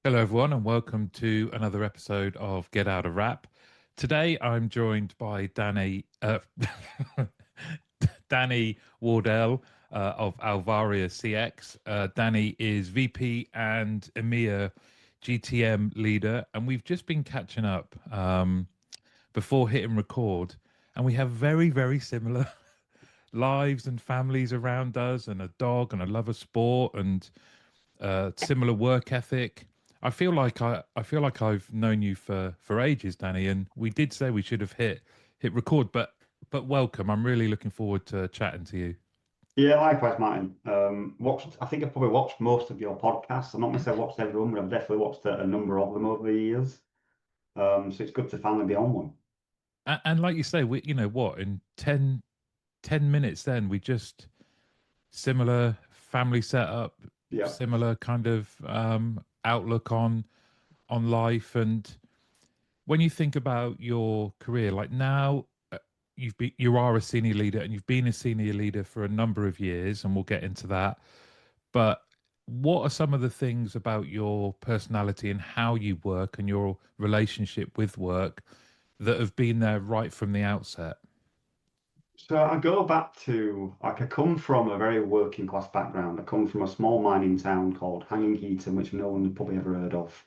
Hello, everyone, and welcome to another episode of Get Out of Rap. Today, I'm joined by Danny Wardell of Alvaria CX. Danny is VP and EMEA GTM Leader, and we've just been catching up before hitting record, and we have very, very similar lives and families around us, and a dog, and a love of sport, and similar work ethic. I feel like I've known you for ages, Danny, and we did say we should have hit record, but welcome. I'm really looking forward to chatting to you. Yeah, likewise, Martin. I think I've probably watched most of your podcasts. I'm not going to say I've watched everyone, but I've definitely watched a number of them over the years. So it's good to finally be on one. And like you say, we you know what in 10 minutes then we just similar family setup, Yeah. similar kind of outlook on life. And when you think about your career, like now, you are a senior leader, and you've been a senior leader for a number of years, and we'll get into that. But what are some of the things about your personality and how you work and your relationship with work that have been there right from the outset? So I go back to, like, I come from a very working class background. I come from a small mining town called Hanging Heaton, which no one's probably ever heard of,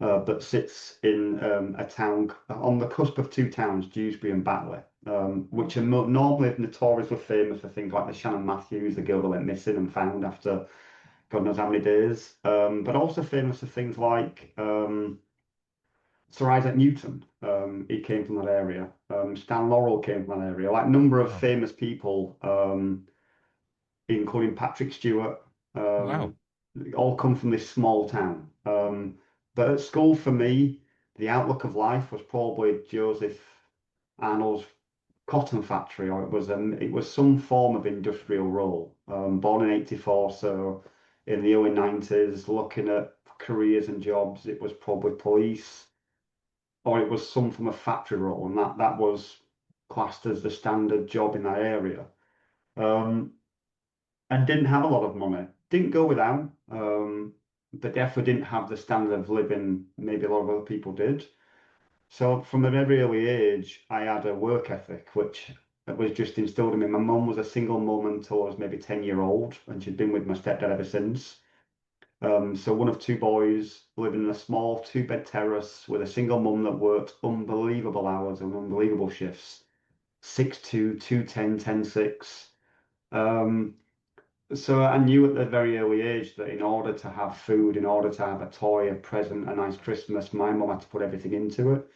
but sits in a town on the cusp of two towns, Dewsbury and Batley, which are normally notoriously famous for things like the Shannon Matthews, the girl that went missing and found after God knows how many days, but also famous for things like Sir Isaac Newton. He came from that area. Stan Laurel came from that area. Like a number of Oh, famous people, including Patrick Stewart, wow. um, all come from this small town. But at school, for me, the outlook of life was probably Joseph Arnold's cotton factory, or it was some form of industrial role. Born in '84, so in the early '90s, looking at careers and jobs, it was probably police, or it was some from a factory role, and that was classed as the standard job in that area. Um, and didn't have a lot of money. Didn't go without, but definitely didn't have the standard of living maybe a lot of other people did. So from a very early age, I had a work ethic, which was just instilled in me. My mum was a single mum until I was maybe 10-year-old, and she'd been with my stepdad ever since. So one of two boys living in a small two-bed terrace with a single mum that worked unbelievable hours and unbelievable shifts, 6'2", 210, 10'6". Um, so I knew at a very early age that in order to have food, in order to have a toy, a present, a nice Christmas, my mum had to put everything into it.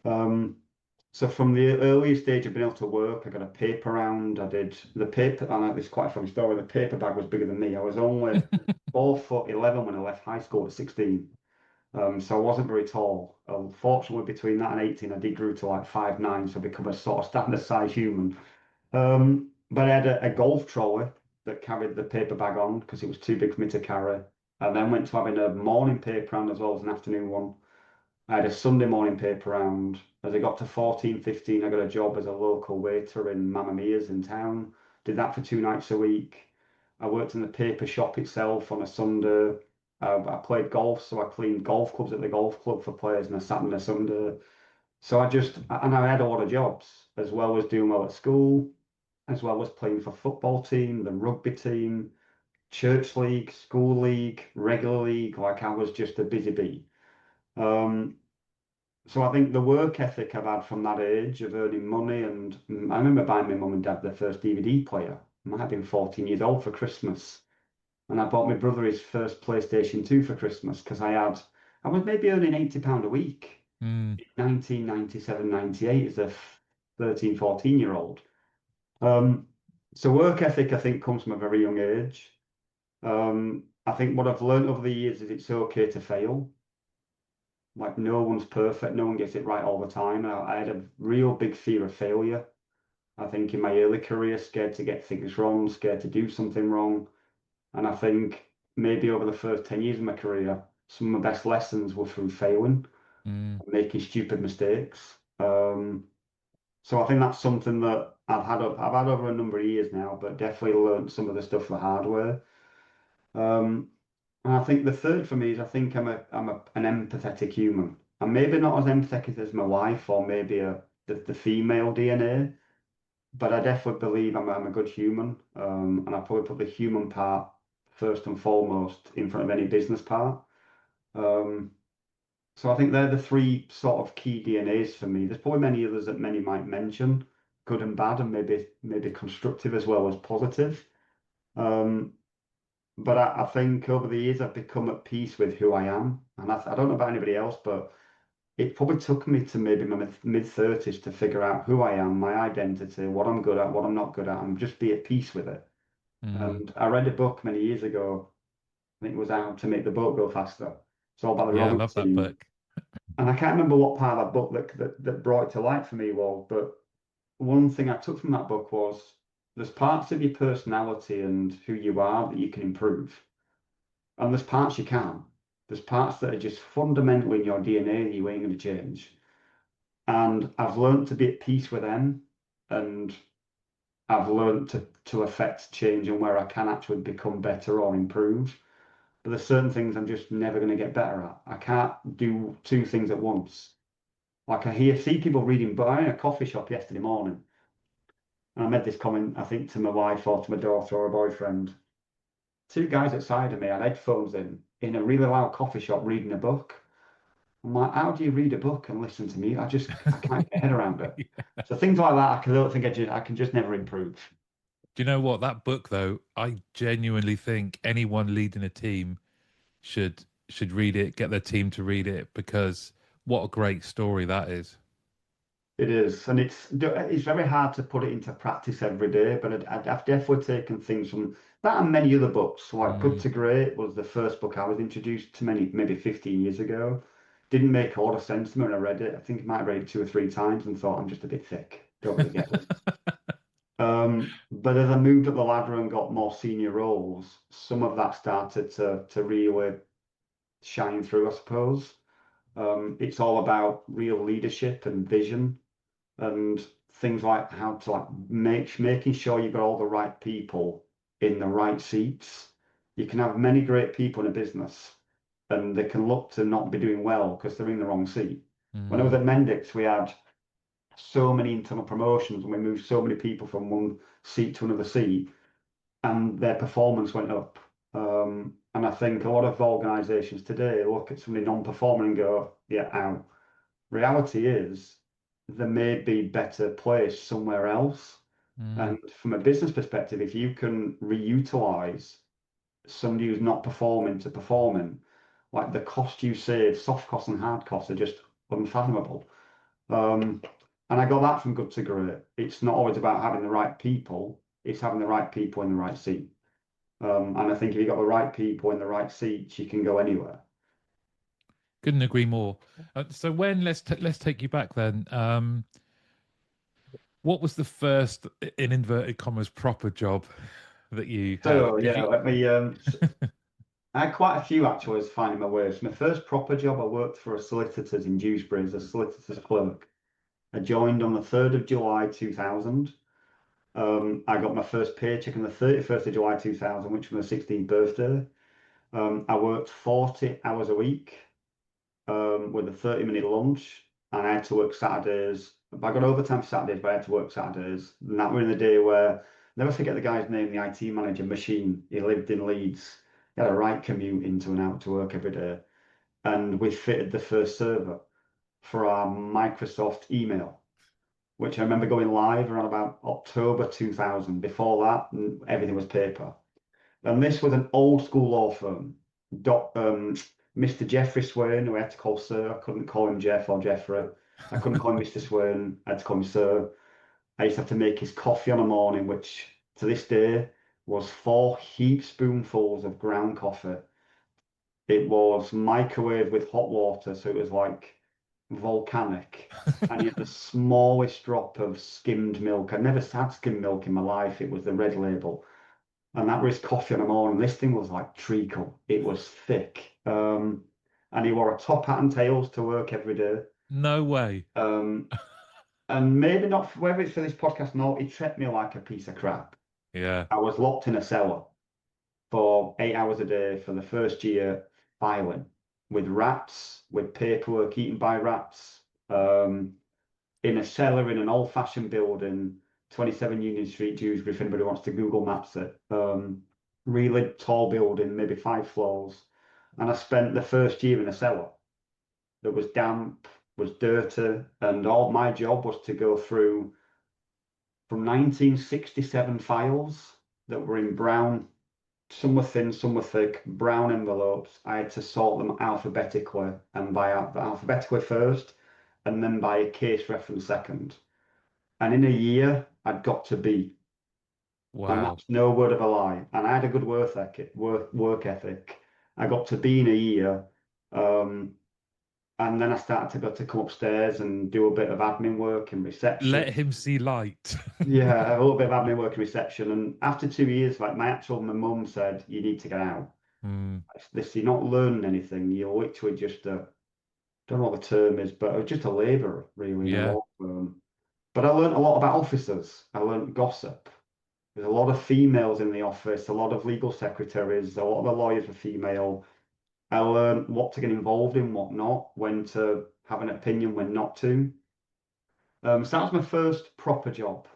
Um, so from the earliest age of being able to work, I got a paper round. I did the paper, and it's quite a funny story. The paper bag was bigger than me. I was only 4'11" when I left high school at 16. So I wasn't very tall. Unfortunately, between that and 18, I did grow to like 5'9", so I become a sort of standard size human. But I had a golf trolley that carried the paper bag on because it was too big for me to carry. And then went to having a morning paper round as well as an afternoon one. I had a Sunday morning paper round. As I got to 14, 15, I got a job as a local waiter in Mamma Mia's in town. Did that for 2 nights a week. I worked in the paper shop itself on a Sunday. I played golf, so I cleaned golf clubs at the golf club for players on a Saturday and a Sunday. So and I had a lot of jobs, as well as doing well at school, as well as playing for football team, the rugby team, church league, school league, regular league. Like I was just a busy bee. Um, so I think the work ethic I've had from that age of earning money, and I remember buying my mum and dad their first DVD player. I might have been 14 years old for Christmas, and I bought my brother his first PlayStation 2 for Christmas because I was maybe earning £80 a week Mm. in 1997, 98 as a 13, 14-year-old. Um, so work ethic, I think, comes from a very young age. I think what I've learned over the years is it's okay to fail. Like no one's perfect, no one gets it right all the time. I had a real big fear of failure. I think in my early career, scared to get things wrong, scared to do something wrong. And I think maybe over the first 10 years of my career, some of my best lessons were through failing, Mm. making stupid mistakes. So I think that's something that I've had over a number of years now, but definitely learned some of the stuff the hard way. Um, And I think the third for me is I think an empathetic human. I'm maybe not as empathetic as my wife or maybe the female DNA, but I definitely believe I'm a good human. And I probably put the human part first and foremost in front of any business part. Um, so I think they're the three sort of key DNAs for me. There's probably many others that many might mention, good and bad, and maybe constructive as well as positive. Um, but I think over the years I've become at peace with who I am, and I don't know about anybody else, but it probably took me to maybe my mid-30s to figure out who I am, my identity, what I'm good at, what I'm not good at, and just be at peace with it. Mm. And I read a book many years ago. I think it was How to Make the Boat Go Faster. It's all about the Yeah, I rowing love that team. book. And I can't remember what part of that book that brought it to light for me was, but one thing I took from that book was there's parts of your personality and who you are that you can improve. And there's parts you can't. There's parts that are just fundamentally in your DNA that you ain't going to change. And I've learned to be at peace with them. And I've learned to affect change and where I can actually become better or improve. But there's certain things I'm just never going to get better at. I can't do two things at once. Like see people reading, but I in a coffee shop yesterday morning, and I made this comment, I think, to my wife or to my daughter or a boyfriend. Two guys outside of me had headphones in a really loud coffee shop reading a book. I'm like, how do you read a book and listen to me? I can't get my head around it. So things like that, don't think I can just never improve. Do you know what? That book, though, I genuinely think anyone leading a team should read it, get their team to read it, because what a great story that is. It is, and it's very hard to put it into practice every day. But I've definitely taken things from that and many other books. Like Good Mm. to Great was the first book I was introduced to maybe 15 years ago. Didn't make a lot of sense to me when I read it. I think I might have read it two or three times and thought I'm just a bit thick. Don't really get this. But as I moved up the ladder and got more senior roles, some of that started to really shine through, I suppose. It's all about real leadership and vision and things like how to making sure you've got all the right people in the right seats. You can have many great people in a business and they can look to not be doing well because they're in the wrong seat. When I was Mm. at Mendix, we had so many internal promotions and we moved so many people from one seat to another seat and their performance went up. And I think a lot of organizations today look at somebody non-performing and go, yeah, out. Reality is there may be better place somewhere else. Mm. And from a business perspective, if you can reutilize somebody who's not performing to performing, like the cost you save, soft costs and hard costs are just unfathomable. Um, and I got that from good to great. It's not always about having the right people, it's having the right people in the right seat. And I think if you've got the right people in the right seats, you can go anywhere. Couldn't agree more. So when let's take you back then. What was the first, in inverted commas, proper job that you had? So Because yeah, you, let me I had quite a few actually as finding my way. So my first proper job, I worked for a solicitor's in Dewsbury as a solicitor's clerk. I joined on the 3rd of July 2000. I got my first paycheck on the 31st of July 2000, which was my 16th birthday. I worked 40 hours a week with a 30-minute lunch, and I had to work Saturdays. I got overtime for Saturdays, but I had to work Saturdays. And that were in the day where, never forget the guy's name, the IT manager, Machine. He lived in Leeds. He had a right commute into and out to work every day. And we fitted the first server for our Microsoft email, which I remember going live around about October 2000. Before that, everything was paper. And this was an old school law firm. Mr. Jeffrey Swain, who I had to call Sir. I couldn't call him Jeff or Jeffrey. I couldn't call him Mr. Swain. I had to call him Sir. I used to have to make his coffee on a morning, which to this day was 4 heapspoonfuls of ground coffee. It was microwave with hot water, so it was like volcanic. And you had the smallest drop of skimmed milk. I'd never had skimmed milk in my life. It was the red label. And that was coffee in the morning. This thing was like treacle. It was thick. And he wore a top hat and tails to work every day. no way. Um, and maybe not whether it's for this podcast or not, he treated me like a piece of crap. Yeah. I was locked in a cellar for 8 hours a day for the first year filing with rats, with paperwork eaten by rats, in a cellar in an old-fashioned building, 27 Union Street, Dewsbury, if anybody wants to Google Maps it. Really tall building, maybe 5 floors. And I spent the first year in a cellar that was damp, was dirty, and all my job was to go through from 1967 files that were in brown, some were thin, some were thick, brown envelopes. I had to sort them alphabetically and by alphabetically first, and then by a case reference second. And in a year, I'd got to B, and Wow. that's no word of a lie. And I had a good work ethic. I got to B in a year, and then I started to come upstairs and do a bit of admin work in reception. Let him see light. Yeah, a little bit of admin work in reception. And after 2 years, like my mum said, you need to get out. Mm, This, you're not learning anything. You're literally just a, don't know what the term is, but just a labourer, really, in a yeah. law firm. But I learned a lot about officers. I learned gossip. There's a lot of females in the office, a lot of legal secretaries, a lot of the lawyers were female. I learned what to get involved in, what not, when to have an opinion, when not to. So that was my first proper job,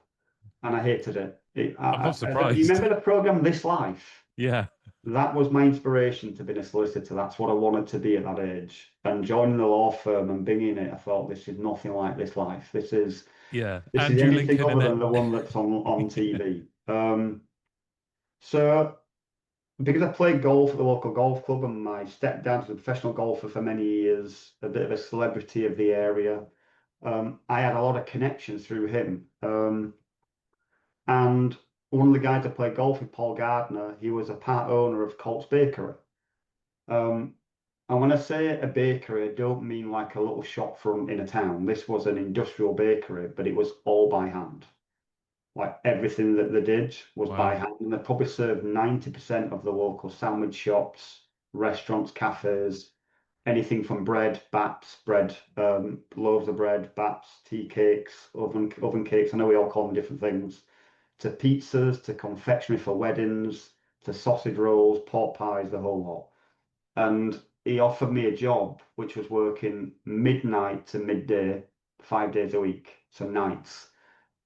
and I hated it. I'm not You surprised. remember the program This Life? Yeah. That was my inspiration to being a solicitor. That's what I wanted to be at that age. And joining the law firm and being in it, I thought this is nothing like This Life. Yeah. This is Andrew anything Lincoln in other it. than the one that's on TV. So because I played golf at the local golf club and my stepdad was a professional golfer for many years, a bit of a celebrity of the area, I had a lot of connections through him. And one of the guys I played golf with, Paul Gardner, he was a part owner of Colt's Bakery. Um, and when I say a bakery, I don't mean like a little shop front in a town. This was an industrial bakery, but it was all by hand. Like everything that they did was by Wow. hand, and they probably served 90% of the local sandwich shops, restaurants, cafes, anything from bread, baps, bread, loaves of bread, baps, tea cakes, oven cakes. I know we all call them different things, to pizzas, to confectionery for weddings, to sausage rolls, pork pies, the whole lot. And he offered me a job, which was working midnight to midday, 5 days a week, so nights.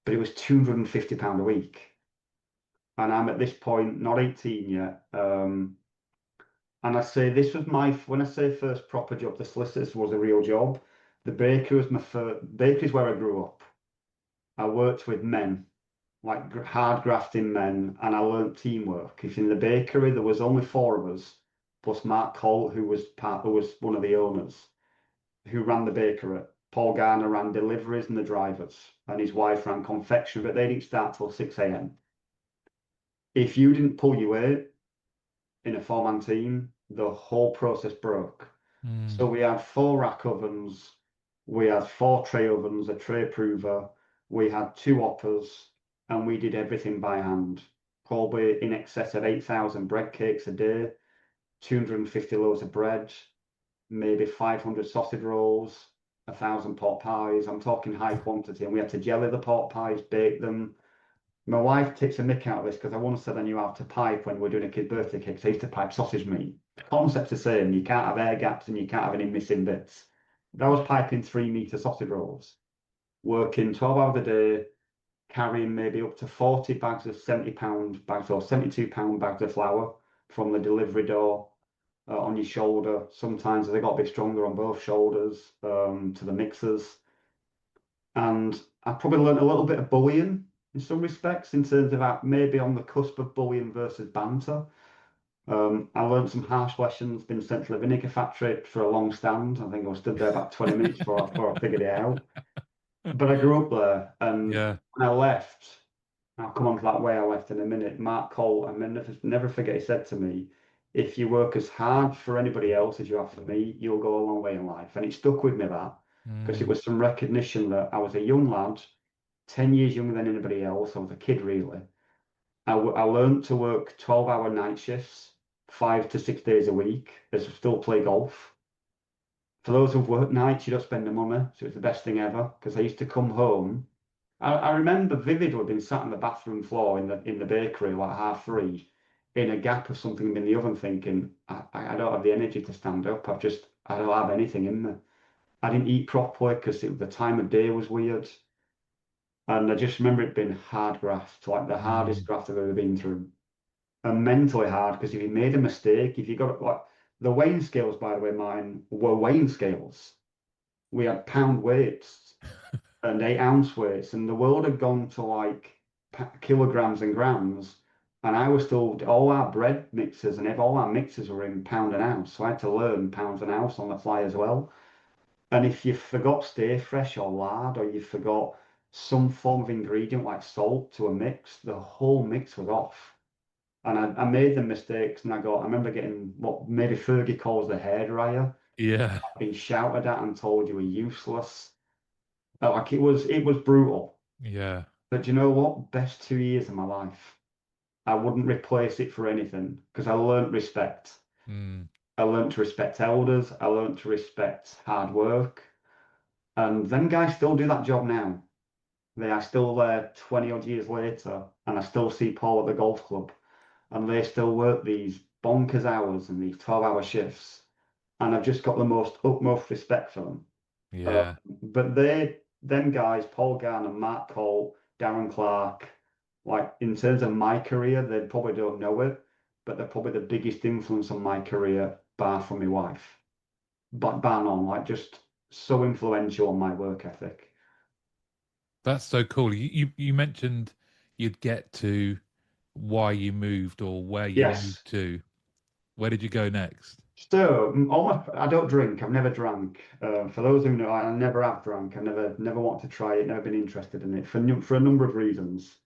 But it was £250 a week. And I'm at this point not 18 yet. And I say this was when I say first proper job, the solicitor was a real job. The bakery was my first, bakery's where I grew up. I worked with men, like hard grafting men, and I learnt teamwork. If in the bakery there was only 4 of us, plus Mark Cole, who was one of the owners, who ran the bakery. Paul Garner ran deliveries and the drivers, and his wife ran confectionery, but they didn't start till 6 a.m. If you didn't pull your weight in a four-man team, the whole process broke. Mm, So we had 4 rack ovens, we had 4 tray ovens, a tray prover, we had 2 hoppers, and we did everything by hand. Probably in excess of 8,000 bread cakes a day, 250 loaves of bread, maybe 500 sausage rolls, 1,000 pot pies. I'm talking high quantity, and we had to jelly the pot pies, bake them. My wife takes a mick out of this because I once said I knew how to pipe when we were doing a kid's birthday cake. So I used to pipe sausage meat. The concept's the same. You can't have air gaps and you can't have any missing bits. But I was piping 3 meter sausage rolls, working 12 hours a day, carrying maybe up to 40 bags of 70-pound bags or 72-pound bags of flour from the delivery door on your shoulder. Sometimes they got a bit stronger on both shoulders to the mixers. And I probably learned a little bit of bullying in some respects, in terms of maybe on the cusp of bullying versus banter. I learned some harsh lessons, been sent to the vinegar factory for a long stand. I think I was stood there about 20 minutes before I figured it out. But I grew up there, and yeah. when I left, I'll come on to that way I left in a minute. Mark Cole, I never forget, he said to me, if you work as hard for anybody else as you have for me, you'll go a long way in life. And it stuck with me, that, because it Mm, was some recognition that I was a young lad, 10 years younger than anybody else. I was a kid, really. I learned to work 12-hour night shifts, 5 to 6 days a week, as I still play golf. For those who've worked nights, you don't spend the money, so it's the best thing ever. Because I used to come home. I remember vividly being sat on the bathroom floor in the bakery like 3:30, in a gap of something in the oven thinking, I don't have the energy to stand up. I don't have anything in me. I didn't eat properly because the time of day was weird. And I just remember it being hard graft, like the hardest Mm. graft I've ever been through. And mentally hard because if you made a mistake, if you got like the weighing scales, by the way, mine were weighing scales. We had pound weights and 8 ounce weights, and the world had gone to like kilograms and grams. And I was still, all our bread mixers and all our mixers were in pound an ounce. So I had to learn pounds an ounce on the fly as well. And if you forgot stay fresh or lard, or you forgot some form of ingredient like salt to a mix, the whole mix was off. And I made the mistakes, and I remember getting what maybe Fergie calls the hairdryer, Yeah. being shouted at and told you were useless. Like it was brutal. Yeah. But you know what? Best 2 years of my life. I wouldn't replace it for anything because I learnt respect. Mm. I learnt to respect elders. I learnt to respect hard work. And them guys still do that job now. They are still there 20 odd years later, and I still see Paul at the golf club, and they still work these bonkers hours and these 12-hour shifts. And I've just got the most utmost respect for them. Uh, Yeah. but them guys, Paul Garner, Matt Colt, Darren Clark, like in terms of my career, they probably don't know it, but they're probably the biggest influence on my career, bar from my wife. But bar none, like just so influential on my work ethic. That's so cool. You mentioned you'd get to why you moved or where you Yes. moved to. Where did you go next? So, I don't drink. I've never drank. For those who know, I never have drank. I never want to try it. Never been interested in it for a number of reasons.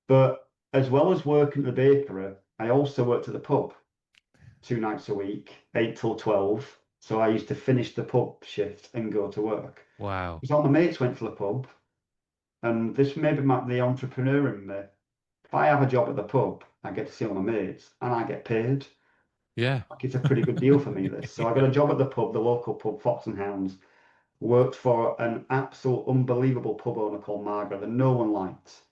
But as well as working at the bakery, I also worked at the pub 2 nights a week, 8 till 12. So I used to finish the pub shift and go to work. Wow. Because all my mates went to the pub, and this maybe the entrepreneur in me. If I have a job at the pub, I get to see all my mates, and I get paid. Yeah. Like it's a pretty good deal for me, this. So I got a job at the pub, the local pub, Fox and Hounds. Worked for an absolute unbelievable pub owner called Margaret that no one liked.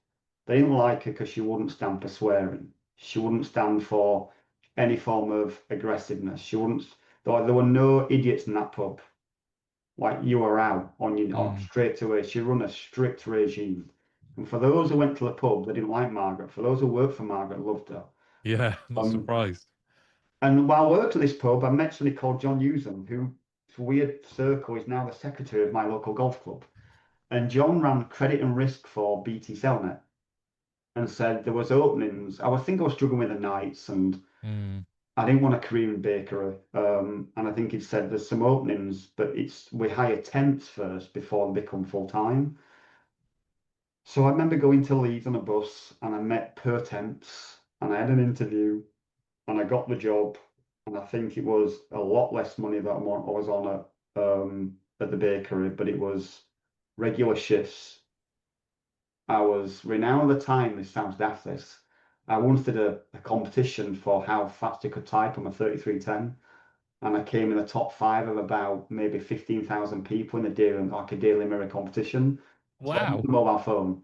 They didn't like her because she wouldn't stand for swearing. She wouldn't stand for any form of aggressiveness. She wouldn't. There were no idiots in that pub. Like you were out on your Mm. straight away. She run a strict regime. And for those who went to the pub, they didn't like Margaret. For those who worked for Margaret, loved her. Yeah. Not Um, surprised. and while I worked at this pub, I met somebody called John Newsom, who, for weird circle, is now the secretary of my local golf club. And John ran credit and risk for BT Cellnet and said there was openings. Think I was struggling with the nights, and Mm. I didn't want a career in bakery. And I think he said there's some openings, but we hire temps first before they become full time. So I remember going to Leeds on a bus, and I met per temps, and I had an interview, and I got the job, and I think it was a lot less money that I was on at the bakery, but it was regular shifts. I was renowned at the time. This sounds daft. This I once did a competition for how fast I could type on a 3310, and I came in the top five of about maybe 15,000 people in the daily, like a Daily Mirror competition. So I used Wow. the mobile phone,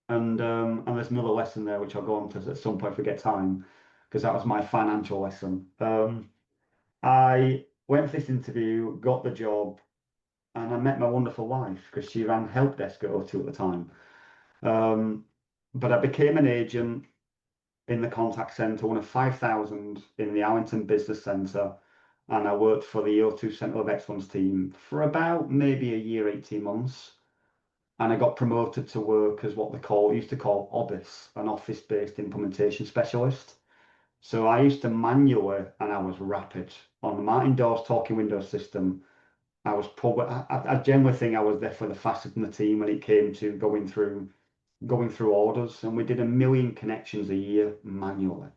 and there's another lesson there which I'll go on to at some point if we get time, because that was my financial lesson. I went for this interview, got the job, and I met my wonderful wife because she ran help desk at O2 at the time. Um, but I became an agent in the contact centre, one of 5,000 in the Allington Business Centre, and I worked for the O2 Centre of Excellence team for about maybe a year, 18 months. And I got promoted to work as what used to call OBIS, an office-based implementation specialist. So I used to manually, and I was rapid on the Martin Doors talking Windows system. I was probably, I generally think I was definitely the fastest in the team when it came to going through orders, and we did 1 million connections a year manually.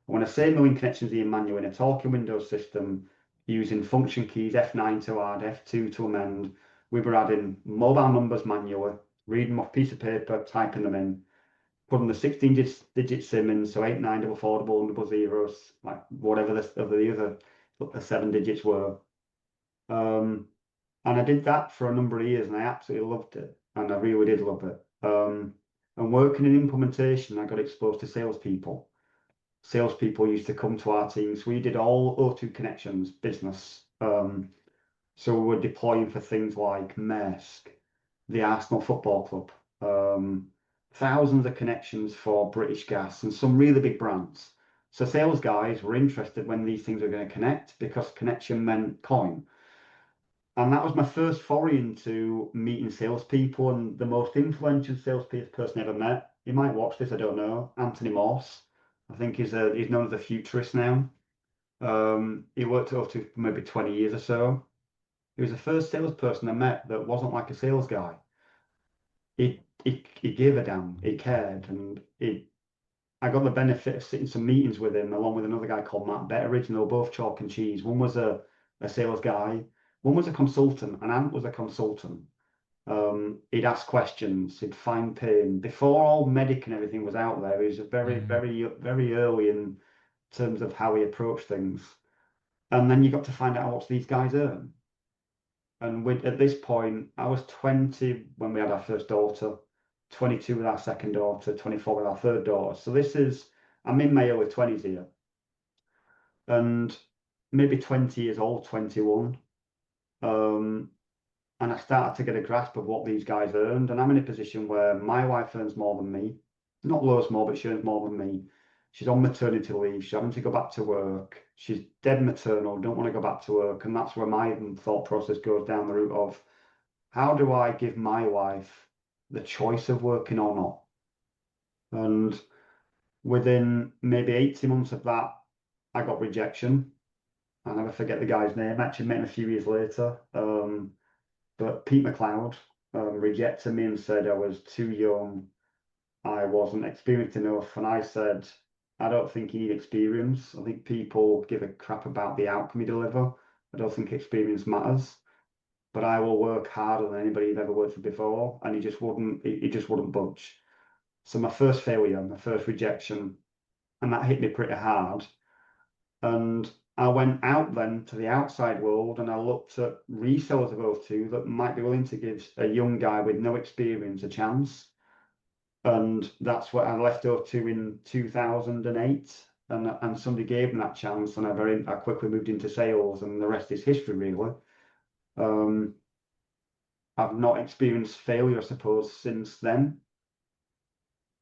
When I say 1 million connections a year manually in a talking Windows system, using function keys F9 to add, F2 to amend, we were adding mobile numbers manually, reading off piece of paper, typing them in, putting the 16 digit SIM in, so 8944 like whatever the other the 7 digits were. Um, and I did that for a number of years, and I absolutely loved it, and I really did love it. And working in implementation, I got exposed to salespeople. salespeople used to come to our teams. We did all O2 connections business. So we were deploying for things like Maersk, the Arsenal Football Club, thousands of connections for British Gas and some really big brands. So sales guys were interested when these things were going to connect because connection meant coin. And that was my first foray into meeting salespeople, and the most influential salesperson I ever met. You might watch this, I don't know. Anthony Morse. I think he's known as a futurist now. He worked up to maybe 20 years or so. He was the first salesperson I met that wasn't like a sales guy. He gave a damn, he cared, and I got the benefit of sitting some meetings with him along with another guy called Matt Betteridge, and they were both chalk and cheese. One was a sales guy, one was a consultant, and Ant was a consultant. He'd ask questions, he'd find pain. Before all medic and everything was out there, he was very, Mm. very, very early in terms of how he approached things. And then you got to find out what these guys earn. And at this point, I was 20 when we had our first daughter, 22 with our second daughter, 24 with our third daughter. So I'm in my early 20s here, and maybe 20 years old, 21. Um, and I started to get a grasp of what these guys earned. And I'm in a position where my wife earns more than me, not loads more, but she earns more than me. She's on maternity leave. She's having to go back to work. She's dead maternal, don't want to go back to work. And that's where my thought process goes down the route of how do I give my wife the choice of working or not? And within maybe 18 months of that, I got rejection. I'll never forget the guy's name. Actually, met him a few years later. But Pete McLeod rejected me and said I was too young. I wasn't experienced enough. And I said, I don't think you need experience. I think people give a crap about the outcome you deliver. I don't think experience matters. But I will work harder than anybody you've ever worked for before. And he just wouldn't budge. So my first failure, my first rejection, and that hit me pretty hard. And I went out then to the outside world and I looked at resellers of O2 that might be willing to give a young guy with no experience a chance. And that's what I left O2 in 2008. And somebody gave me that chance, and I quickly moved into sales, and the rest is history, really. Um, I've not experienced failure, I suppose, since then.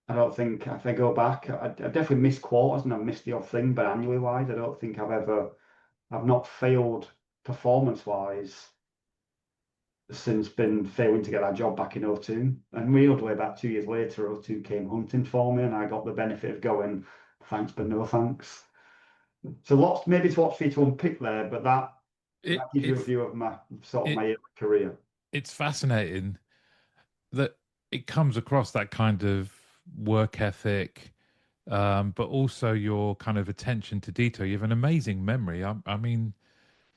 I don't think if I go back, I definitely missed quarters and I've missed the odd thing, but annually wise, I don't think I've not failed performance wise since been failing to get that job back in O2. And weirdly, about 2 years later, O2 came hunting for me and I got the benefit of going, thanks, but no thanks. So lots, maybe it's lots for you to unpick there, but It that gives you a it's view of my sort of it my early career. it's fascinating that it comes across that kind of work ethic, but also your kind of attention to detail. You have an amazing memory. I mean,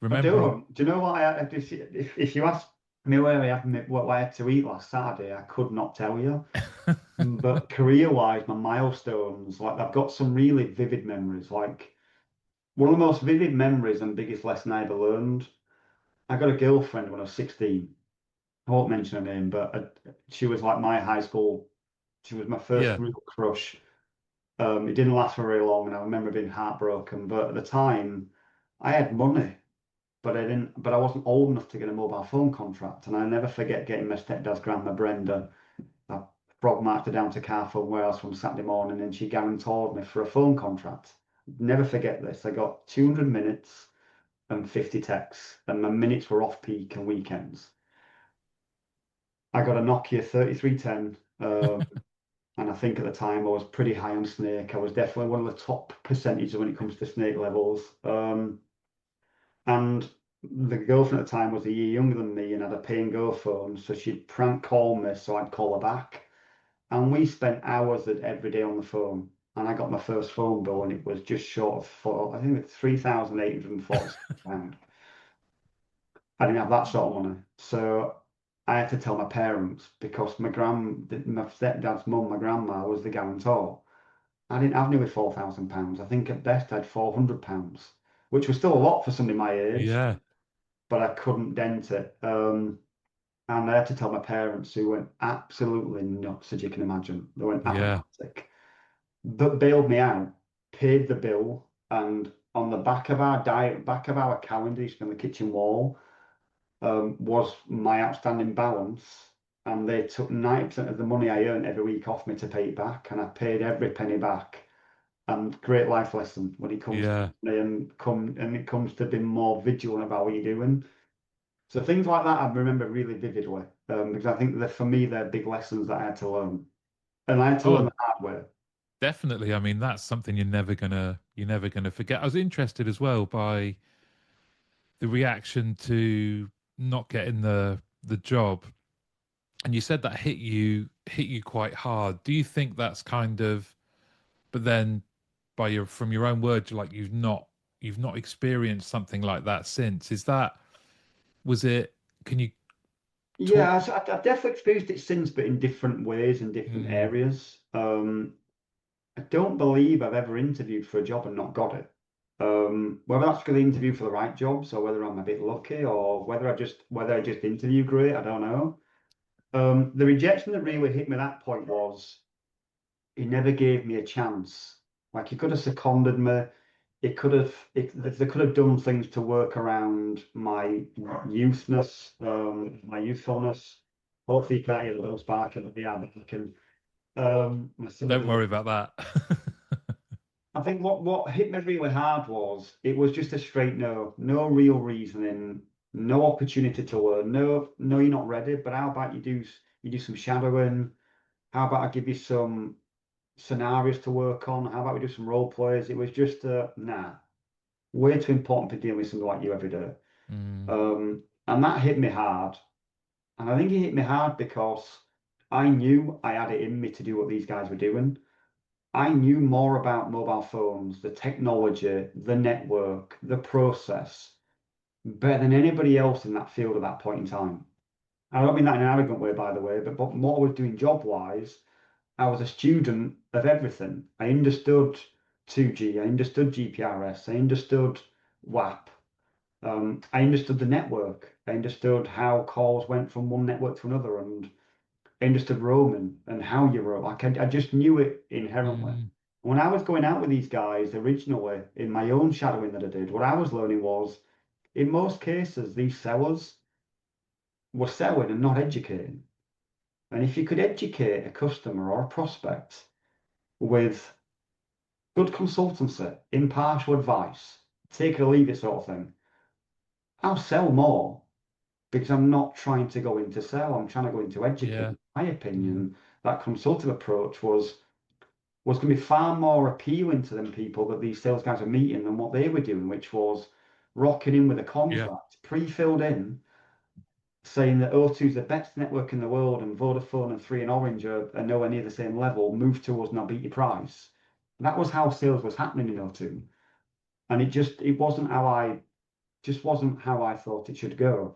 I remembering. do. Do you know what if you ask me where what I had to eat last Saturday, I could not tell you. But career-wise, my milestones, like I've got some really vivid memories. Like one of the most vivid memories and biggest lesson I ever learned. I got a girlfriend when I was 16. I won't mention her name, but she was like my high school. She was my first Yeah, real crush. It didn't last for very long, and I remember being heartbroken. But at the time, I had money, but I didn't. But I wasn't old enough to get a mobile phone contract, and I never forget getting my stepdad's grandma Brenda. I frog marked her down to Carphone Warehouse from Saturday morning, and she guaranteed me for a phone contract. Never forget this. I got 200 minutes and 50 texts, and my minutes were off peak and weekends. I got a Nokia 3310. And I think at the time I was pretty high on Snake. I was definitely one of the top percentages when it comes to Snake levels. And the girlfriend at the time was a year younger than me and had a pay and go phone, so she'd prank call me so I'd call her back. And we spent hours every day on the phone. And I got my first phone bill and it was just short of I think it was £3,846. I didn't have that sort of money. So I had to tell my parents because my stepdad's mum, my grandma, was the guarantor. I didn't have nearly £4,000. I think at best I had £400, which was still a lot for somebody my age, yeah, but I couldn't dent it. And I had to tell my parents, who went absolutely nuts, as you can imagine. They went yeah, apoplectic, but bailed me out. paid the bill, and on the back of our calendar, on the kitchen wall, was my outstanding balance. And they took 90% of the money I earned every week off me to pay it back, and I paid every penny back. And great life lesson when it comes to Yeah. money and it comes to being more vigilant about what you're doing. So things like that I remember really vividly, because I think that for me they're big lessons that I had to learn, and I had to learn Oh, the hard way. definitely. I mean, that's something you're never gonna forget. I was interested as well by the reaction to not getting the job, and you said that hit you quite hard. Do you think that's kind of, but then by your from your own words, you're like you've not experienced something like that since. Is that was it? Can you talk? Yeah, I've definitely experienced it since, but in different ways in different Mm, areas. I don't believe I've ever interviewed for a job and not got it. Whether that's because I interviewed for the right jobs, or whether I'm a bit lucky, or whether I just interview great, I don't know. The rejection that really hit me at that point was he never gave me a chance. Like he could have seconded me. They could have done things to work around my my youthfulness. Hopefully, you can't hear the little spark in the air, but I can. My don't silly worry about that. I think what hit me really hard was it was just a straight no, no real reasoning, no opportunity to learn. No, you're not ready. But how about you do some shadowing? How about I give you some scenarios to work on? How about we do some role plays? It was just nah, way too important to deal with something like you every day. Mm, And that hit me hard. And I think it hit me hard because I knew I had it in me to do what these guys were doing. I knew more about mobile phones, the technology, the network, the process, better than anybody else in that field at that point in time. I don't mean that in an arrogant way, by the way, but what I was doing job-wise, I was a student of everything. I understood 2G, I understood GPRS, I understood WAP, I understood the network, I understood how calls went from one network to another, and I understood roaming and how you roam. Like I just knew it inherently. mm, When I was going out with these guys originally in my own shadowing that I did, what I was learning was, in most cases, these sellers were selling and not educating. And if you could educate a customer or a prospect with good consultancy, impartial advice, take it or leave it sort of thing, I'll sell more because I'm not trying to go in to sell. I'm trying to go in to educate. yeah. In my Mm, opinion, that consultative approach was going to be far more appealing to them people that these sales guys are meeting than what they were doing, which was rocking in with a yeah. contract pre-filled in, saying that O2 is the best network in the world and Vodafone and Three and Orange are nowhere near the same level. Move to us and I'll beat your price. That was how sales was happening in O2, and it wasn't how I thought it should go.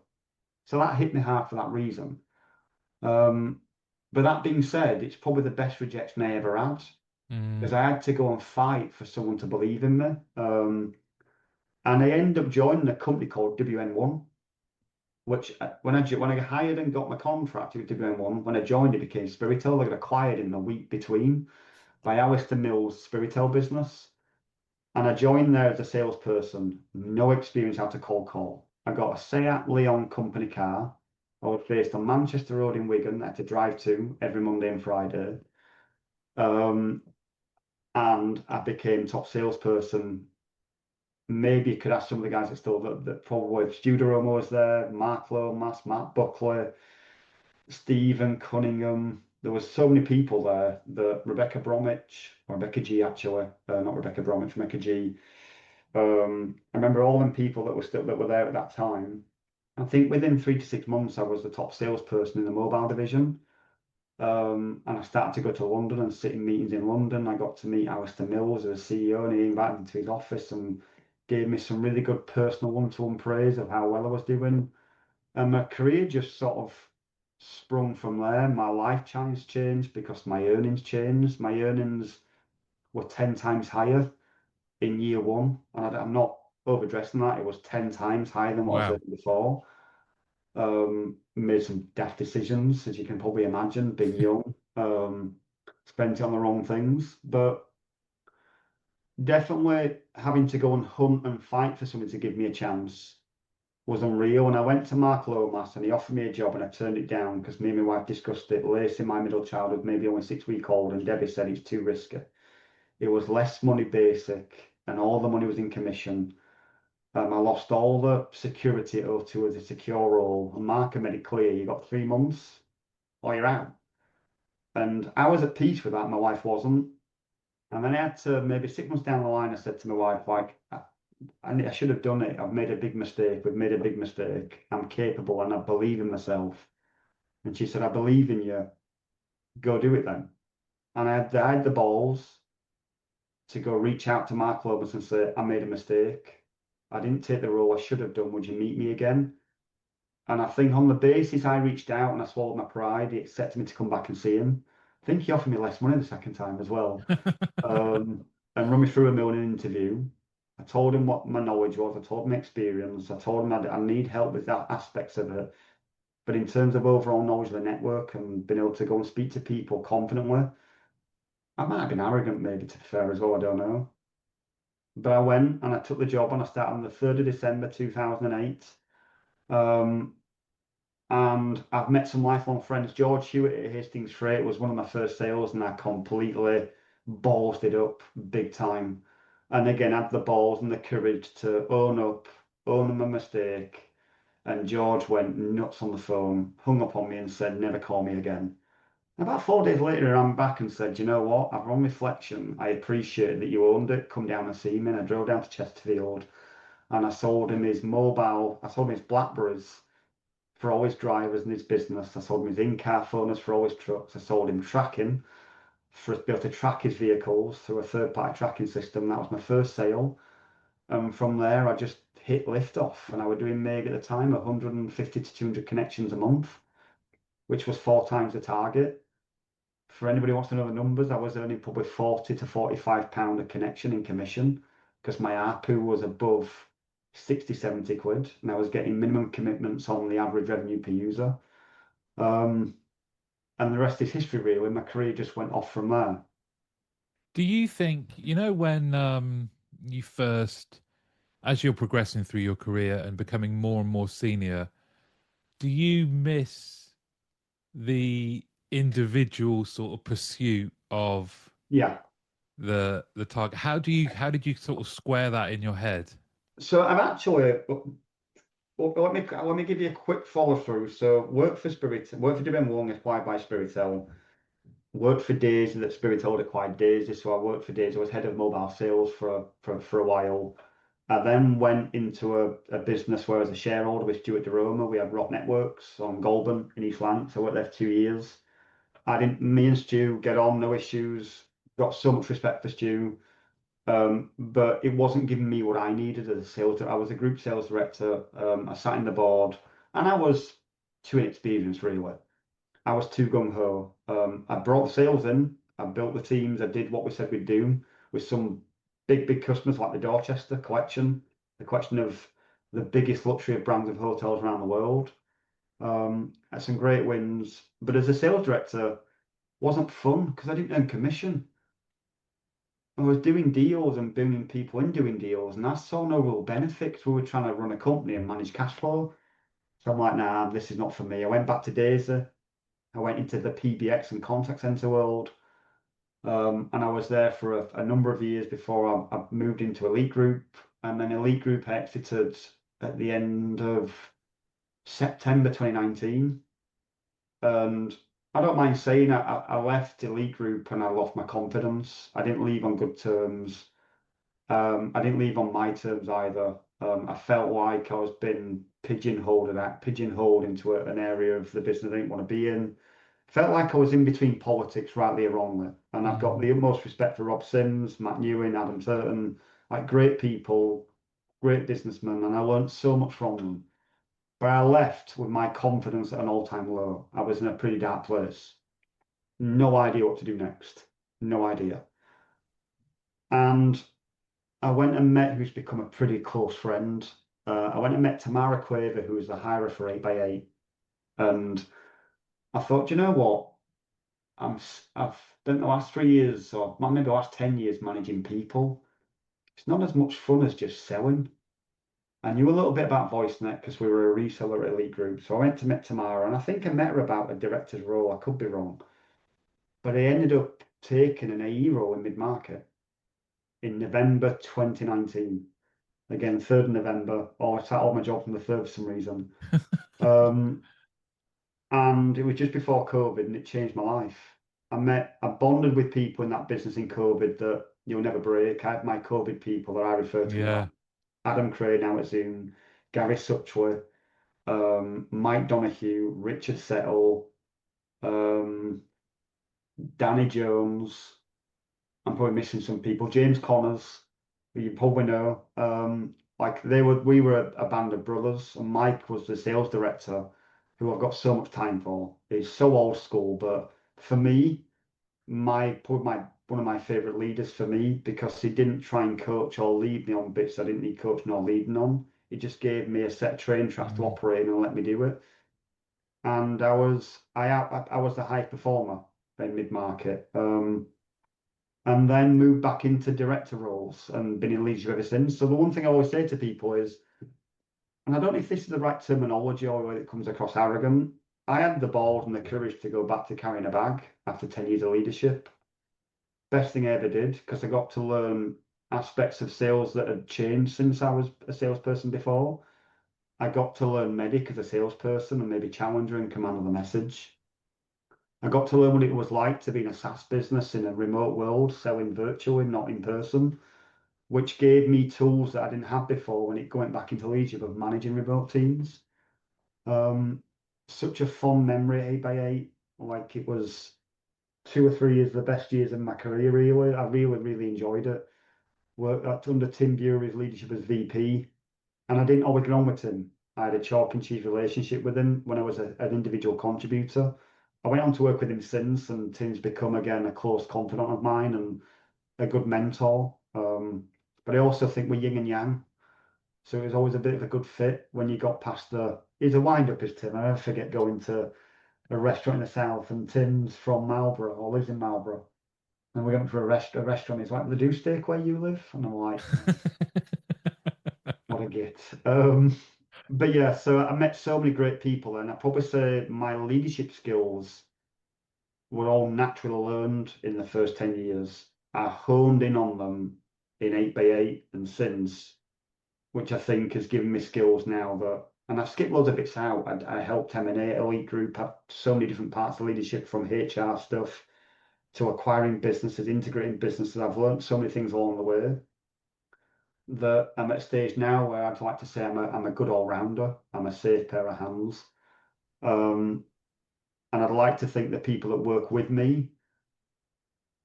So that hit me hard for that reason. Um, but that being said, it's probably the best rejection I ever had, Mm, because I had to go and fight for someone to believe in me. And I ended up joining a company called WN1, which when I hired and got my contract with WN1, when I joined it became Spiritel. They got acquired in the week between by Alistair Mills' Spiritel business. And I joined there as a salesperson, no experience how to cold call. I got a Seat Leon company car. I was based on Manchester Road in Wigan. I had to drive to every Monday and Friday. Um, and I became top salesperson. Maybe you could ask some of the guys that probably Stu Romo was there, Mark Lomas, Matt Buckley, Stephen Cunningham. There was so many people there that Rebecca G actually, not Rebecca Bromwich, Rebecca G. I remember all them people that were there at that time. I think within 3 to 6 months, I was the top salesperson in the mobile division. And I started to go to London and sit in meetings in London. I got to meet Alistair Mills as CEO, and he invited me to his office and gave me some really good personal one-to-one praise of how well I was doing. And my career just sort of sprung from there. My life changed because my earnings changed. My earnings were 10 times higher in year one. And I'm not overdressing that. It was 10 times higher than what I was wow. earning before. Made some daft decisions, as you can probably imagine, being young. Spent it on the wrong things. But definitely having to go and hunt and fight for someone to give me a chance was unreal. And I went to Mark Lomas and he offered me a job and I turned it down because me and my wife discussed it. Lacey, my middle child, was maybe only 6 weeks old, and Debbie said it's too risky. It was less money basic and all the money was in commission. I lost all the security at O2 as a secure role. And Mark had made it clear, you got 3 months or you're out. And I was at peace with that, my wife wasn't. And then I had to, maybe 6 months down the line, I said to my wife, like, I should have done it. I've made a big mistake. We've made a big mistake. I'm capable and I believe in myself. And she said, I believe in you. Go do it then. And I had the balls to go reach out to Mark Lobus and say, I made a mistake. I didn't take the role I should have done. Would you meet me again? And I think on the basis I reached out and I swallowed my pride, he accepted me to come back and see him. I think he offered me less money the second time as well. And run me through a mill in an interview. I told him what my knowledge was. I told him my experience. I told him I need help with that aspects of it. But in terms of overall knowledge of the network and being able to go and speak to people confidently, I might have been arrogant maybe to be fair as well. I don't know. But I went and I took the job and I started on the 3rd of December 2008. Um, and I've met some lifelong friends. George Hewitt at Hastings Freight was one of my first sales, and I completely ballsed it up big time. And again, had the balls and the courage to own up, own my mistake. And George went nuts on the phone, hung up on me, and said, "Never call me again." About 4 days later, I'm back and said, "You know what? I've on reflection, I appreciate that you owned it. Come down and see me." And I drove down to Chesterfield and I sold him his mobile, I sold him his Blackberries for all his drivers and his business. I sold him his in-car phones for all his trucks. I sold him tracking for us to be able to track his vehicles through a third-party tracking system. That was my first sale. And from there, I just hit lift off. And I was doing maybe at the time 150 to 200 connections a month, which was 4 times the target. For anybody who wants to know the numbers, I was earning probably 40 to 45 pound a connection in commission because my ARPU was above 60, 70 quid, and I was getting minimum commitments on the average revenue per user. Um, and the rest is history, really. My career just went off from there. Do you think, when you first, as you're progressing through your career and becoming more and more senior, do you miss the individual sort of pursuit of Yeah. the target? How did you sort of square that in your head? So I'm actually, well, let me give you a quick follow through. So work for WM Long acquired by Spiritel. Worked for Daisy that Spiritel acquired Daisy. So I worked for Daisy. I was head of mobile sales for a while. I then went into a business where I was a shareholder with Stuart DeRoma. We had Rock Networks on Goulburn in East Lancs. I worked there for 2 years. Me and Stu get on, no issues. Got so much respect for Stu. But it wasn't giving me what I needed as a sales. I was a group sales director. I sat in the board, and I was too inexperienced, really. I was too gung ho. I brought the sales in. I built the teams. I did what we said we'd do with some big customers like the Dorchester collection, the collection of the biggest luxury of brands of hotels around the world. Had some great wins, but as a sales director, wasn't fun because I didn't earn commission. I was doing deals and bringing people in doing deals, and I saw no real benefits. We were trying to run a company and manage cash flow. So I'm like, nah, this is not for me. I went back to Daisy. I went into the PBX and contact center world, and I was there for a number of years before I moved into Elite Group, and then Elite Group exited at the end of September 2019. And I don't mind saying I left Elite Group and I lost my confidence. I didn't leave on good terms. I didn't leave on my terms either. I felt like I was being pigeonholed into an area of the business I didn't want to be in. Felt like I was in between politics, rightly or wrongly. And I've got Mm. the utmost respect for Rob Sims, Matt Newing, Adam Turton, like great people, great businessmen, and I learned so much from them. But I left with my confidence at an all-time low. I was in a pretty dark place. No idea what to do next. No idea. And I went and met who's become a pretty close friend. I went and met Tamara Quaver, who was the hirer for 8x8. And I thought, you know what? I've spent the last 3 years, or maybe the last 10 years, managing people. it's not as much fun as just selling. I knew a little bit about VoiceNet because we were a reseller at Elite Group. So I went to meet Tamara, and I think I met her about a director's role. I could be wrong. But I ended up taking an AE role in mid-market in November 2019. Again, 3rd of November. Oh, I sat off my job from the 3rd for some reason. Um, and it was just before COVID, and it changed my life. I bonded with people in that business in COVID that you'll never break. I had my COVID people that I refer to as Yeah. Adam Cray now at Zoom, Gary Suchler, Mike Donahue, Richard Settle, um, Danny Jones. I'm probably missing some people. James Connors, who you probably know. Like we were a band of brothers, and Mike was the sales director, who I've got so much time for. He's so old school, but for me, probably one of my favorite leaders for me because he didn't try and coach or lead me on bits I didn't need coaching or leading on. He just gave me a set of train tracks to Mm. operate in and let me do it. And I was the high performer in mid market. And then moved back into director roles and been in leadership ever since. So the one thing I always say to people is, and I don't know if this is the right terminology or whether it comes across arrogant, I had the balls and the courage to go back to carrying a bag after 10 years of leadership. Best thing I ever did because I got to learn aspects of sales that had changed since I was a salesperson before. I got to learn Medic as a salesperson and maybe Challenger and command of the message. I got to learn what it was like to be in a SaaS business in a remote world, selling virtually, not in person, which gave me tools that I didn't have before when it went back into leadership of managing remote teams. Um, Such a fond memory, 8x8. Like it was 2 or 3 years of the best years of my career, really. I really, really enjoyed it. Worked under Tim Bury's leadership as VP, and I didn't always get on with Tim. I had a chalk and cheese relationship with him when I was an individual contributor. I went on to work with him since, and Tim's become again a close confidant of mine and a good mentor. But I also think we're yin and yang. So it was always a bit of a good fit when you got past he's a wind up as Tim. I never forget going to a restaurant in the south and Tim's from Marlborough or lives in Marlborough. And we went for a restaurant. He's like, they do steak where you live? And I'm like, what a git. But yeah, so I met so many great people, and I probably say my leadership skills were all naturally learned in the first 10 years. I honed in on them in 8x8 and since, which I think has given me skills now that, and I skipped loads of bits out. I helped M&A at Elite Group, had so many different parts of leadership from HR stuff to acquiring businesses, integrating businesses. I've learned so many things along the way that I'm at a stage now where I'd like to say I'm a good all-rounder. I'm a safe pair of hands. Um, and I'd like to think that people that work with me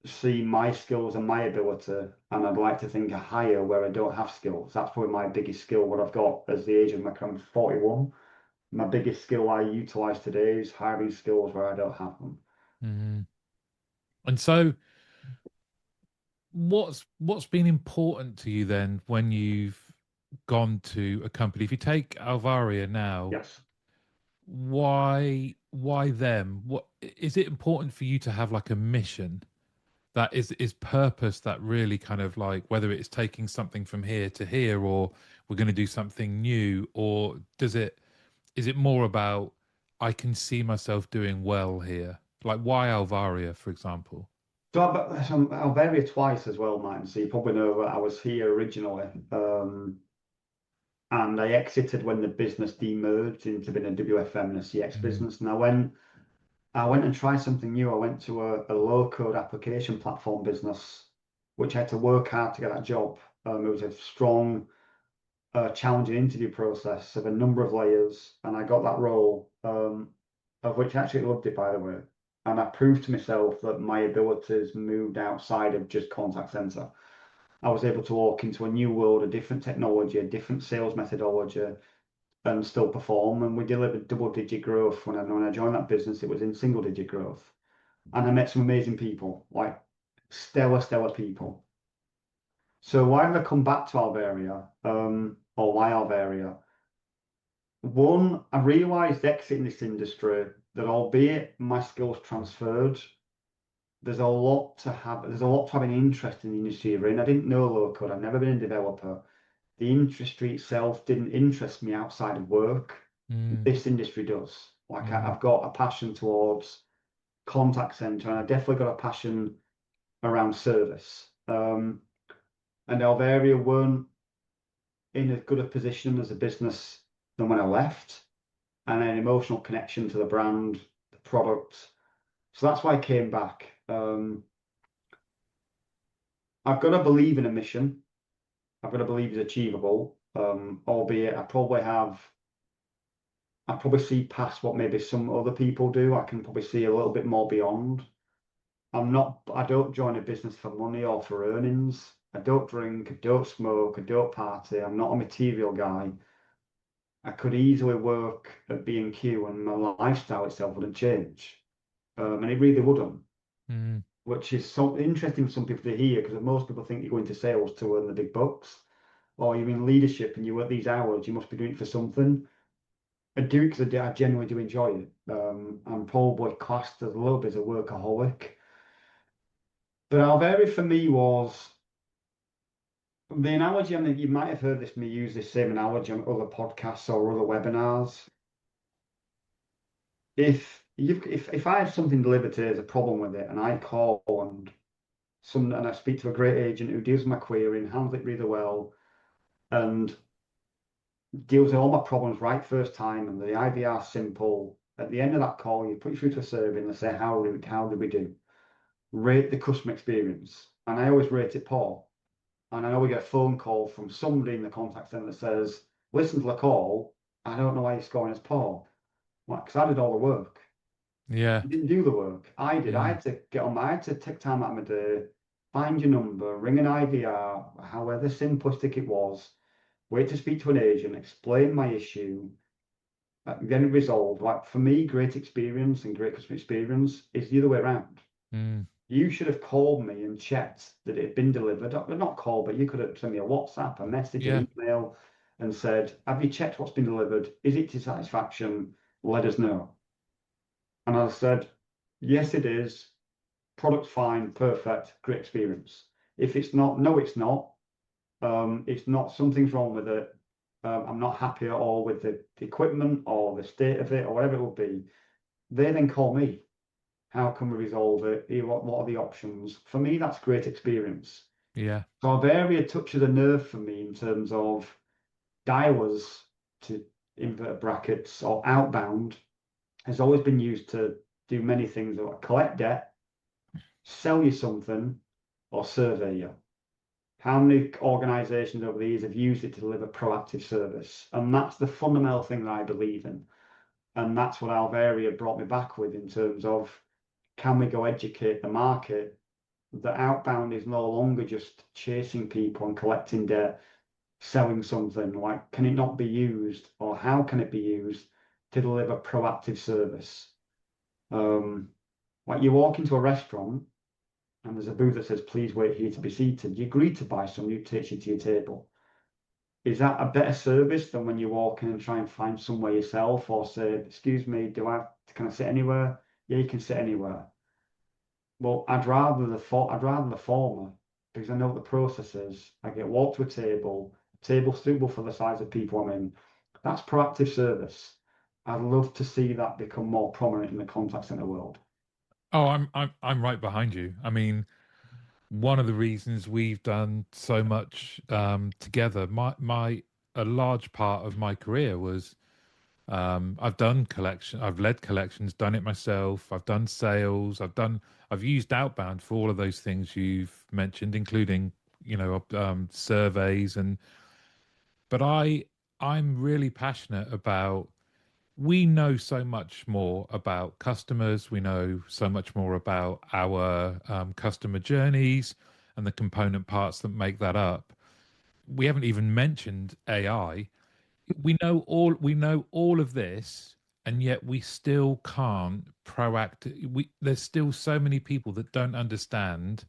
see my skills and my ability, and I'd like to think I hire where I don't have skills. That's probably my biggest skill, what I've got as the age of my I'm 41. My biggest skill I utilize today is hiring skills where I don't have them. Mhm. And so what's been important to you then when you've gone to a company? If you take Alvaria now, Yes. why them? What is it important for you to have like a mission that is purpose that really kind of like whether it's taking something from here to here or we're going to do something new, or is it more about I can see myself doing well here? Like why Alvaria, for example? So I'll vary twice as well, Martin. So you probably know that I was here originally, and I exited when the business demerged into being a WFM and a CX Mm, business. And I went and tried something new. I went to a low-code application platform business, which I had to work hard to get that job. It was a strong, challenging interview process of a number of layers, and I got that role, of which I actually loved it, by the way. And I proved to myself that my abilities moved outside of just contact center. I was able to walk into a new world, a different technology, a different sales methodology, and still perform. And we delivered double-digit growth. When I joined that business, it was in single-digit growth. And I met some amazing people, like stellar people. So why did I come back to Alvaria? Or why Alvaria? One, I realized exiting this industry that albeit my skills transferred, there's a lot to have. There's a lot to have an interest in the industry you're in. I didn't know low code. I've never been a developer. The industry itself didn't interest me outside of work. Mm, This industry does. Like mm, I've got a passion towards contact center, and I definitely got a passion around service. And Alvaria weren't in as good a position as a business than when I left, and an emotional connection to the brand, the product. So that's why I came back. I've got to believe in a mission. I've got to believe it's achievable. Albeit I probably see past what maybe some other people do. I can probably see a little bit more beyond. I don't join a business for money or for earnings. I don't drink, I don't smoke, I don't party. I'm not a material guy. I could easily work at B&Q and my lifestyle itself wouldn't change. And it really wouldn't, mm. which is so interesting for some people to hear because most people think you go into sales to earn the big bucks, or you're in leadership and you work these hours, you must be doing it for something. I do it because I genuinely do enjoy it. I'm probably classed as a little bit of a workaholic. But Alveri for me was the analogy. I mean, you might have heard this me use this same analogy on other podcasts or other webinars. If I have something delivered to, there's a problem with it, and I call and I speak to a great agent who deals with my query and handles it really well, and deals with all my problems right first time, and the IVR simple. At the end of that call, you put you through to a survey and they say, how did we do? Rate the customer experience. And I always rate it poor. And I know we get a phone call from somebody in the contact center that says, listen to the call, I don't know why you're scoring as poor. Like, because I did all the work. Yeah. You didn't do the work. I did. I Mm, had to I had to take time out of my day, find your number, ring an IVR, however simplistic it was, wait to speak to an agent, explain my issue, then resolve. Like for me, great experience and great customer experience is the other way around. mm. You should have called me and checked that it had been delivered. Or not called, but you could have sent me a WhatsApp, a message, Yeah. an email, and said, have you checked what's been delivered? Is it to satisfaction? Let us know. And I said, yes, it is. Product's fine, perfect, great experience. If it's not, no, it's not. It's not, something's wrong with it. I'm not happy at all with the equipment or the state of it or whatever it will be. They then call me. How can we resolve it? What are the options? For me, that's great experience. Yeah. So Alvaria touches a nerve for me in terms of dialers to invert brackets or outbound has always been used to do many things like collect debt, sell you something, or survey you. How many organizations over the years have used it to deliver proactive service? And that's the fundamental thing that I believe in. And that's what Alvaria brought me back with in terms of can we go educate the market that outbound is no longer just chasing people and collecting debt, selling something. Like, can it not be used, or how can it be used to deliver proactive service? Um, like you walk into a restaurant and there's a booth that says, please wait here to be seated. You agree to buy some, you takes you to your table. Is that a better service than when you walk in and try and find somewhere yourself or say, excuse me, can I sit anywhere? Yeah, you can sit anywhere. Well, I'd rather the former because I know what the process is. I get walked to a table suitable for the size of people I'm in. That's proactive service. I'd love to see that become more prominent in the contact center world. Oh, I'm right behind you. I mean, one of the reasons we've done so much together, my a large part of my career was I've led collections, done it myself, I've done sales, I've used outbound for all of those things you've mentioned, including, surveys but I'm really passionate about we know so much more about customers. We know so much more about our customer journeys and the component parts that make that up. We haven't even mentioned AI. We know all of this, and yet we still can't there's still so many people that don't understand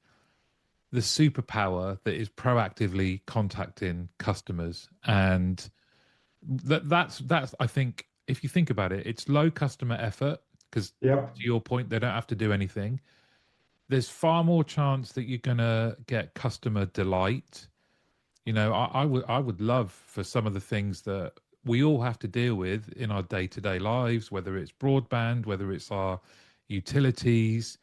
the superpower that is proactively contacting customers. And that's I think if you think about it, it's low customer effort because Yep. to your point, they don't have to do anything. there's far more chance that you're gonna get customer delight. I would love for some of the things that we all have to deal with in our day-to-day lives, whether it's broadband, whether it's our utilities.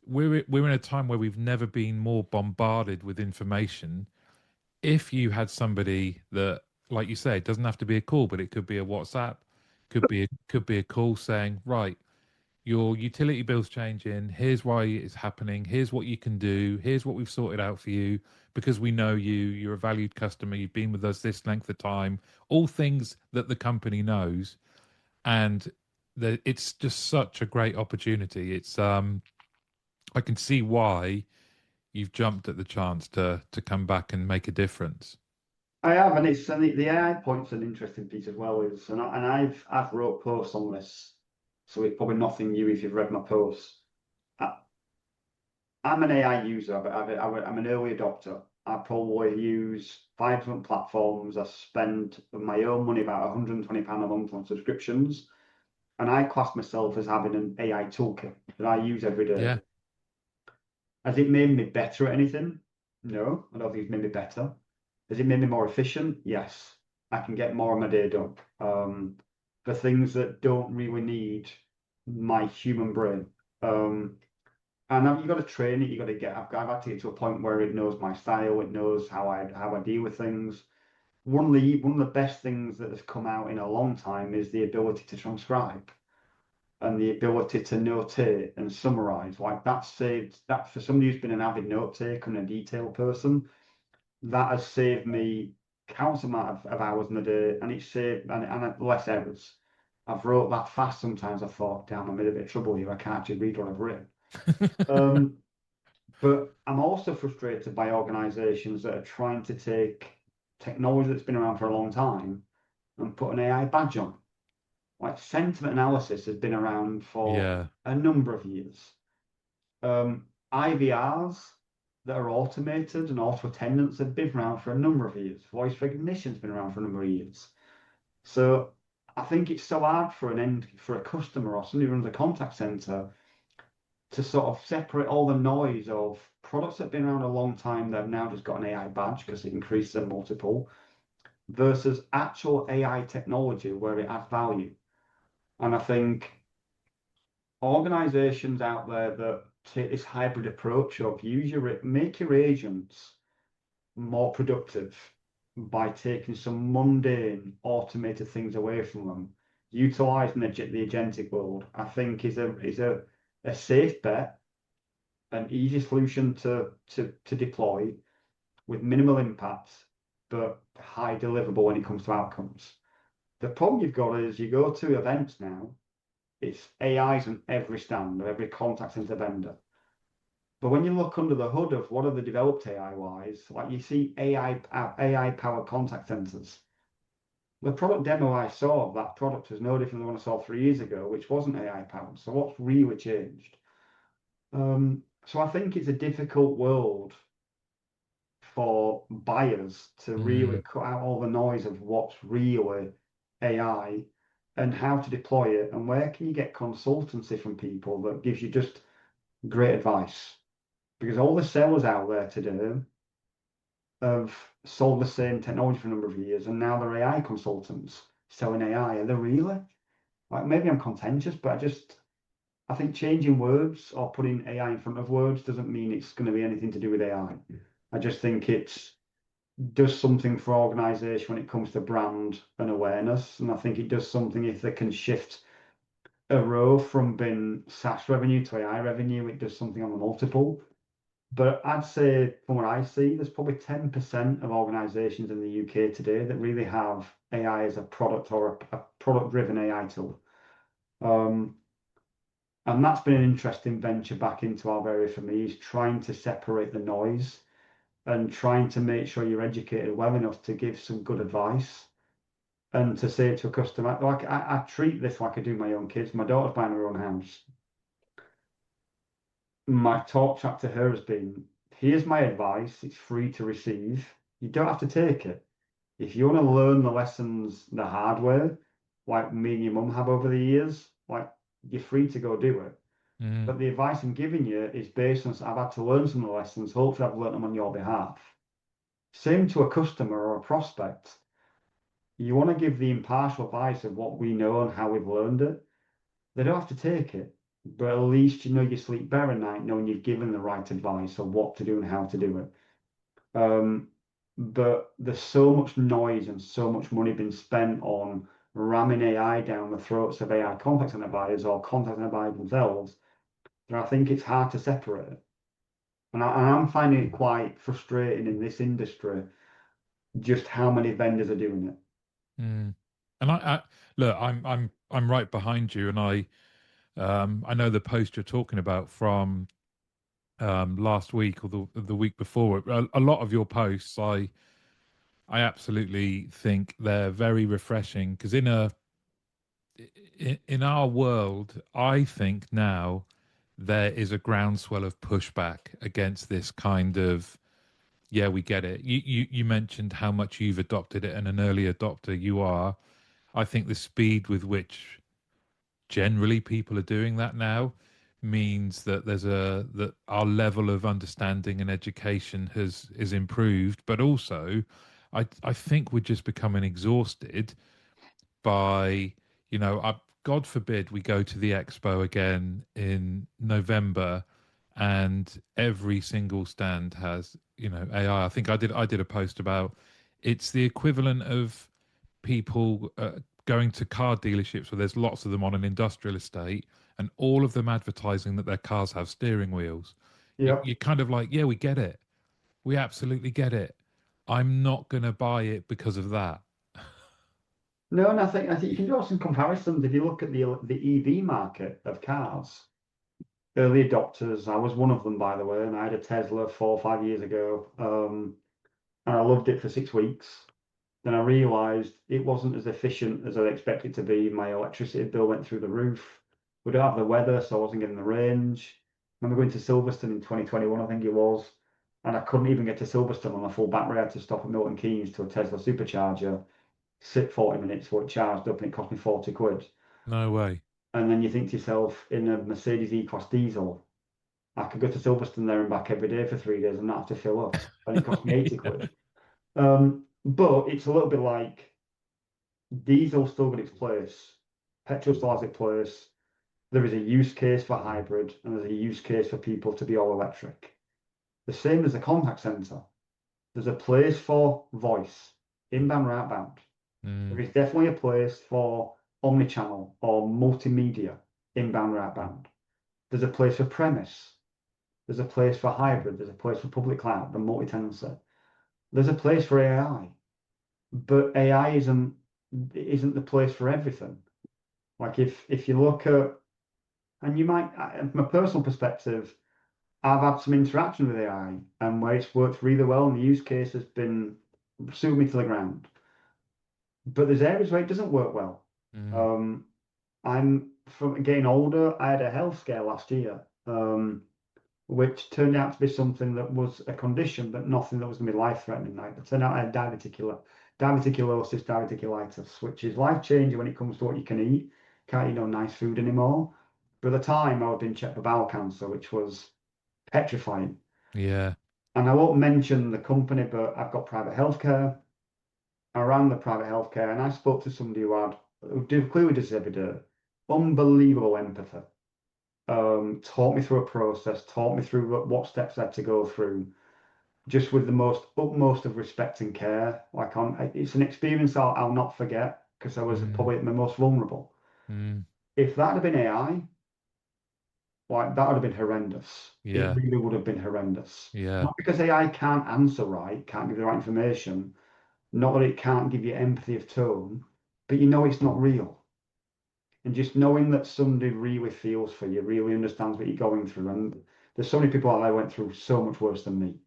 We're in a time where we've never been more bombarded with information. If you had somebody that, like you say, it doesn't have to be a call, but it could be a WhatsApp, could be a call saying, right, your utility bill's changing. Here's why it's happening. Here's what you can do. Here's what we've sorted out for you because we know you. You're a valued customer. You've been with us this length of time. All things that the company knows, and it's just such a great opportunity. I can see why you've jumped at the chance to come back and make a difference. I have, and the AI point's an interesting piece as well. I've wrote posts on this, so it's probably nothing new if you've read my posts. I, I'm an AI user, but I'm an early adopter. I probably use 5 different platforms. I spend my own money, about £120 a month on subscriptions, and I class myself as having an AI toolkit that I use every day. Yeah. Has it made me better at anything? No, I don't think it's made me better. Has it made me more efficient? Yes, I can get more of my day done. For things that don't really need my human brain. And you've got to train it. You've got to I've had to get to a point where it knows my style. It knows how I deal with things. One of the best things that has come out in a long time is the ability to transcribe and the ability to notate and summarize. Like that for somebody who's been an avid note taker and a detailed person, that has saved me countless amount of hours in a day, and it's saved and less errors. I've wrote that fast sometimes. I thought, damn, I'm in a bit of trouble here. I can't actually read what I've written. But I'm also frustrated by organizations that are trying to take technology that's been around for a long time and put an AI badge on. Like sentiment analysis has been around for Yeah. a number of years. IVRs that are automated and auto attendants have been around for a number of years. Voice recognition's been around for a number of years. So I think it's so hard for a customer or somebody who runs a contact center to sort of separate all the noise of products that have been around a long time that have now just got an AI badge because it increases their multiple versus actual AI technology where it adds value. And I think organizations out there that take this hybrid approach of make your agents more productive by taking some mundane automated things away from them, utilizing the agentic world, I think is a safe bet, an easy solution to deploy with minimal impact, but high deliverable when it comes to outcomes. The problem you've got is you go to events now, it's AIs on every stand of every contact center vendor. But when you look under the hood of what are the developed AI wise, like you see AI powered contact centers. The product demo I saw of that product was no different than one I saw 3 years ago, which wasn't AI powered. So what's really changed? So I think it's a difficult world for buyers to really Mm. cut out all the noise of what's really AI and how to deploy it and where can you get consultancy from people that gives you just great advice. Because all the sellers out there today have sold the same technology for a number of years and now they're AI consultants selling AI. Are they really? Like maybe I'm contentious, but I think changing words or putting AI in front of words doesn't mean it's going to be anything to do with AI. I just think it's does something for organization when it comes to brand and awareness. And I think it does something if they can shift a row from being SaaS revenue to AI revenue, it does something on the multiple. But I'd say from what I see, there's probably 10% of organizations in the UK today that really have AI as a product or a product-driven AI tool. And that's been an interesting venture back into Alvaria for me, is trying to separate the noise and trying to make sure you're educated well enough to give some good advice and to say to a customer, like I treat this like I do my own kids. My daughter's buying her own house. My talk track to her has been, here's my advice, it's free to receive. You don't have to take it. If you want to learn the lessons the hard way, like me and your mum have over the years, like you're free to go do it. Mm, But the advice I'm giving you is based on I've had to learn some of the lessons. Hopefully, I've learned them on your behalf. Same to a customer or a prospect. You want to give the impartial advice of what we know and how we've learned it. They don't have to take it, but at least you know you sleep better at night knowing you've given the right advice of what to do and how to do it. But there's so much noise and so much money being spent on ramming AI down the throats of AI contact center buyers or contact center buyers themselves that I think it's hard to separate it. And I'm finding it quite frustrating in this industry just how many vendors are doing it. mm. And I look, I'm right behind you, and I know the post you're talking about from last week or the week before. A lot of your posts, I absolutely think they're very refreshing because in our world, I think now there is a groundswell of pushback against this kind of, yeah, we get it. You mentioned how much you've adopted it and an early adopter you are. I think the speed with which generally people are doing that now means that that our level of understanding and education has is improved, but also I think we're just becoming exhausted by, God forbid we go to the expo again in November and every single stand has, AI. I think I did a post about it's the equivalent of people going to car dealerships where there's lots of them on an industrial estate and all of them advertising that their cars have steering wheels. Yep. You're kind of like, yeah, we get it. We absolutely get it. I'm not going to buy it because of that. No, and I think you can draw some comparisons if you look at the EV market of cars. Early adopters, I was one of them, by the way, and I had a Tesla 4 or 5 years ago, and I loved it for 6 weeks. Then I realised it wasn't as efficient as I expected it to be. My electricity bill went through the roof. We don't have the weather, so I wasn't getting the range. I remember going to Silverstone in 2021, I think it was, and I couldn't even get to Silverstone on a full battery. I had to stop at Milton Keynes to a Tesla supercharger, sit 40 minutes for it charged up, and it cost me 40 quid. No way. And then you think to yourself, in a Mercedes E-Class diesel, I could go to Silverstone there and back every day for 3 days and not have to fill up. And it cost me 80 quid. But it's a little bit like diesel still got its place, petrol still has its place. There is a use case for hybrid, and there's a use case for people to be all electric. The same as a contact center. There's a place for voice, inbound or outbound. There Mm, is definitely a place for omnichannel or multimedia, inbound or outbound. There's a place for premise. There's a place for hybrid. There's a place for public cloud, the multi-tenancy. There's a place for AI, but AI isn't the place for everything. Like if you look at, and you might, from a personal perspective, I've had some interaction with AI and where it's worked really well and the use case has been suited me to the ground. But there's areas where it doesn't work well. mm, Um, I'm from getting older. I had a health scare last year, which turned out to be something that was a condition, but nothing that was going to be life-threatening. Like it turned out I had diverticulosis, diverticulitis, which is life-changing when it comes to what you can eat. Can't eat no nice food anymore. But at the time, I was being checked for bowel cancer, which was petrifying. yeah. And I won't mention the company, but I've got private healthcare. I ran the private healthcare, and I spoke to somebody who clearly does this every day. Unbelievable empathy. Taught me through a process, taught me through what steps I had to go through, just with the most utmost of respect and care. It's an experience I'll not forget because I was Mm, probably at my most vulnerable. mm, If that had been AI, like that would have been horrendous. It yeah. really would have been horrendous. Yeah. Not because AI can't answer right, can't give you the right information, not that it can't give you empathy of tone, but you know it's not real. And just knowing that somebody really feels for you, really understands what you're going through. And there's so many people out there went through so much worse than me.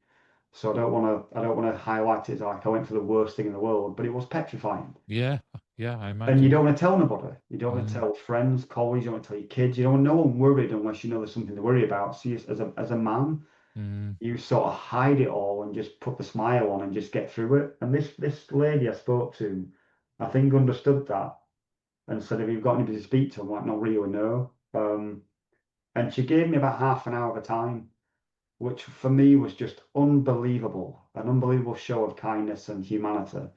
So I don't want to highlight it as like I went through the worst thing in the world, but it was petrifying. Yeah. Yeah. I And you imagine. don't want to tell nobody. You don't want to Mm, tell friends, colleagues, you don't want to tell your kids. You don't want no one worried unless you know there's something to worry about. So you, as a man, mm, you sort of hide it all and just put the smile on and just get through it. And this lady I spoke to, I think understood that and said, "Have you got anybody to speak to?" I'm like, "Not really, no." And she gave me about half an hour of her time, which for me was just unbelievable, an unbelievable show of kindness and humanity.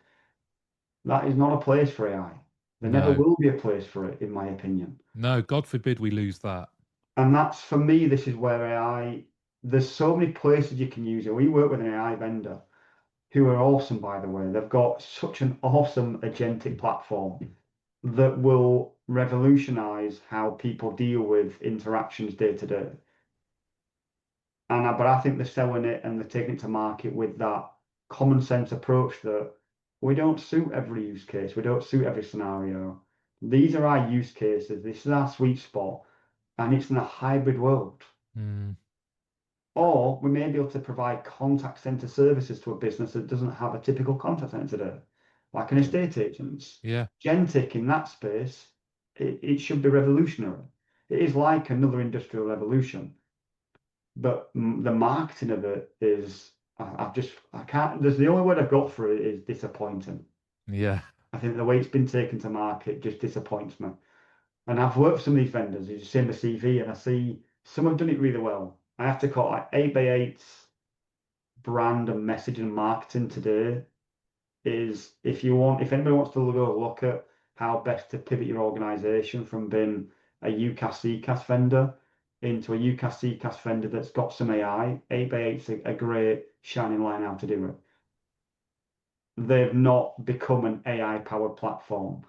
That is not a place for AI. There never No, will be a place for it, in my opinion. no, God forbid we lose that. And that's for me, this is where AI, there's so many places you can use it. We work with an AI vendor who are awesome, by the way. They've got such an awesome agentic platform that will revolutionize how people deal with interactions day to day. But I think they're selling it and they're taking it to market with that common sense approach that we don't suit every use case, we don't suit every scenario. These are our use cases, this is our sweet spot, and it's in a hybrid world. Mm, Or we may be able to provide contact center services to a business that doesn't have a typical contact center today, like an estate agent's. yeah. Gentic in that space, it should be revolutionary. It is like another industrial revolution, but the marketing of it is, I can't, there's the only word I've got for it is disappointing. Yeah. I think the way it's been taken to market just disappoints me. And I've worked with some of these vendors, you see my CV, and I see some have done it really well. I have to call it like 8x8's brand and messaging and marketing today is if anybody wants to go look at how best to pivot your organization from being a UCaaS CCaaS vendor into a UCaaS CCaaS vendor that's got some AI, 8x8's a great shining line how to do it. They've not become an AI powered platform.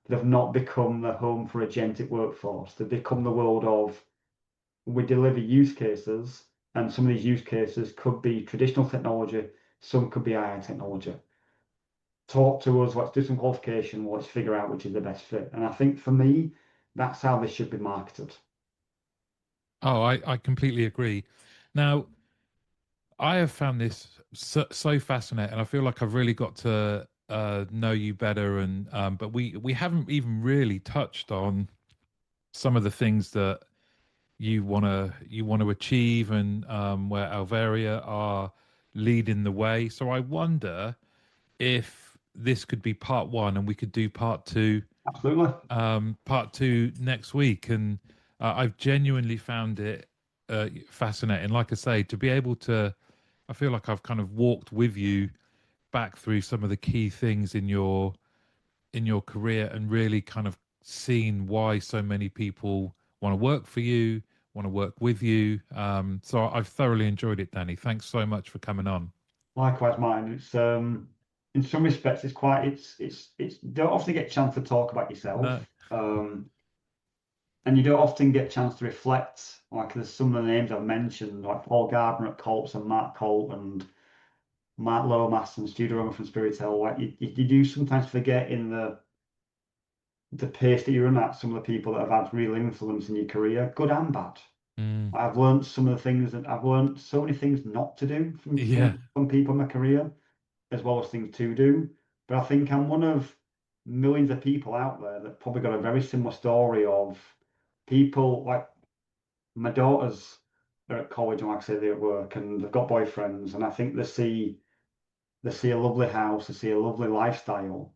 They've not become the home for agentic workforce. They've become the world of we deliver use cases, and some of these use cases could be traditional technology, some could be AI technology. Talk to us, let's do some qualification, let's figure out which is the best fit. And I think for me, that's how this should be marketed. Oh, I completely agree. Now, I have found this so fascinating. I feel like I've really got to know you better, and but we haven't even really touched on some of the things that you want to achieve, and where Alvaria are leading the way. So I wonder if this could be part one, and we could do Absolutely. part two next week. And I've genuinely found it fascinating. Like I say, to be able to, I feel like I've kind of walked with you back through some of the key things in your career, and really kind of seen why so many people want to work for you, want to work with you. So I've thoroughly enjoyed it, Danny. Thanks so much for coming on. Likewise, Martin. It's in some respects it's quite it's you don't often get a chance to talk about No. yourself. And you don't often get a chance to reflect. Like there's some of the names I've mentioned, like Paul Gardner at Colts and Matt Colt and Matt Lomas and Stu Romer from Spirit Hill. Like you do sometimes forget in the pace that you're in at some of the people that have had real influence in your career, good and bad. Mm, I've learned some of the things that I've learned so many things not to do from yeah. from people in my career, as well as things to do. But I think I'm one of millions of people out there that probably got a very similar story of people like my daughters are at college and like I say they're at work and they've got boyfriends and I think they see a lovely house, they see a lovely lifestyle,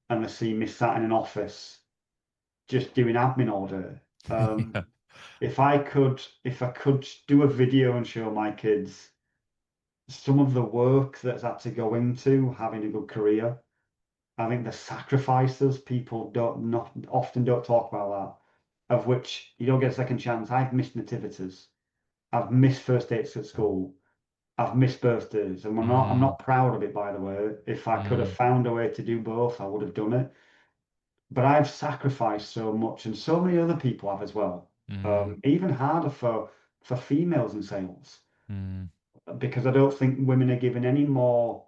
and they see me sat in an office just doing admin all day. Yeah. If I could do a video and show my kids some of the work that's had to go into having a good career, I think the sacrifices people don't not often don't talk about that, of which you don't get a second chance. I've missed nativities, I've missed first dates at school, I've missed birthdays, and I'm Mm, not proud of it, by the way. If I could have mm, found a way to do both, I would have done it. But I've sacrificed so much, and so many other people have as well. mm, Even harder for females in sales, mm, because I don't think women are given any more.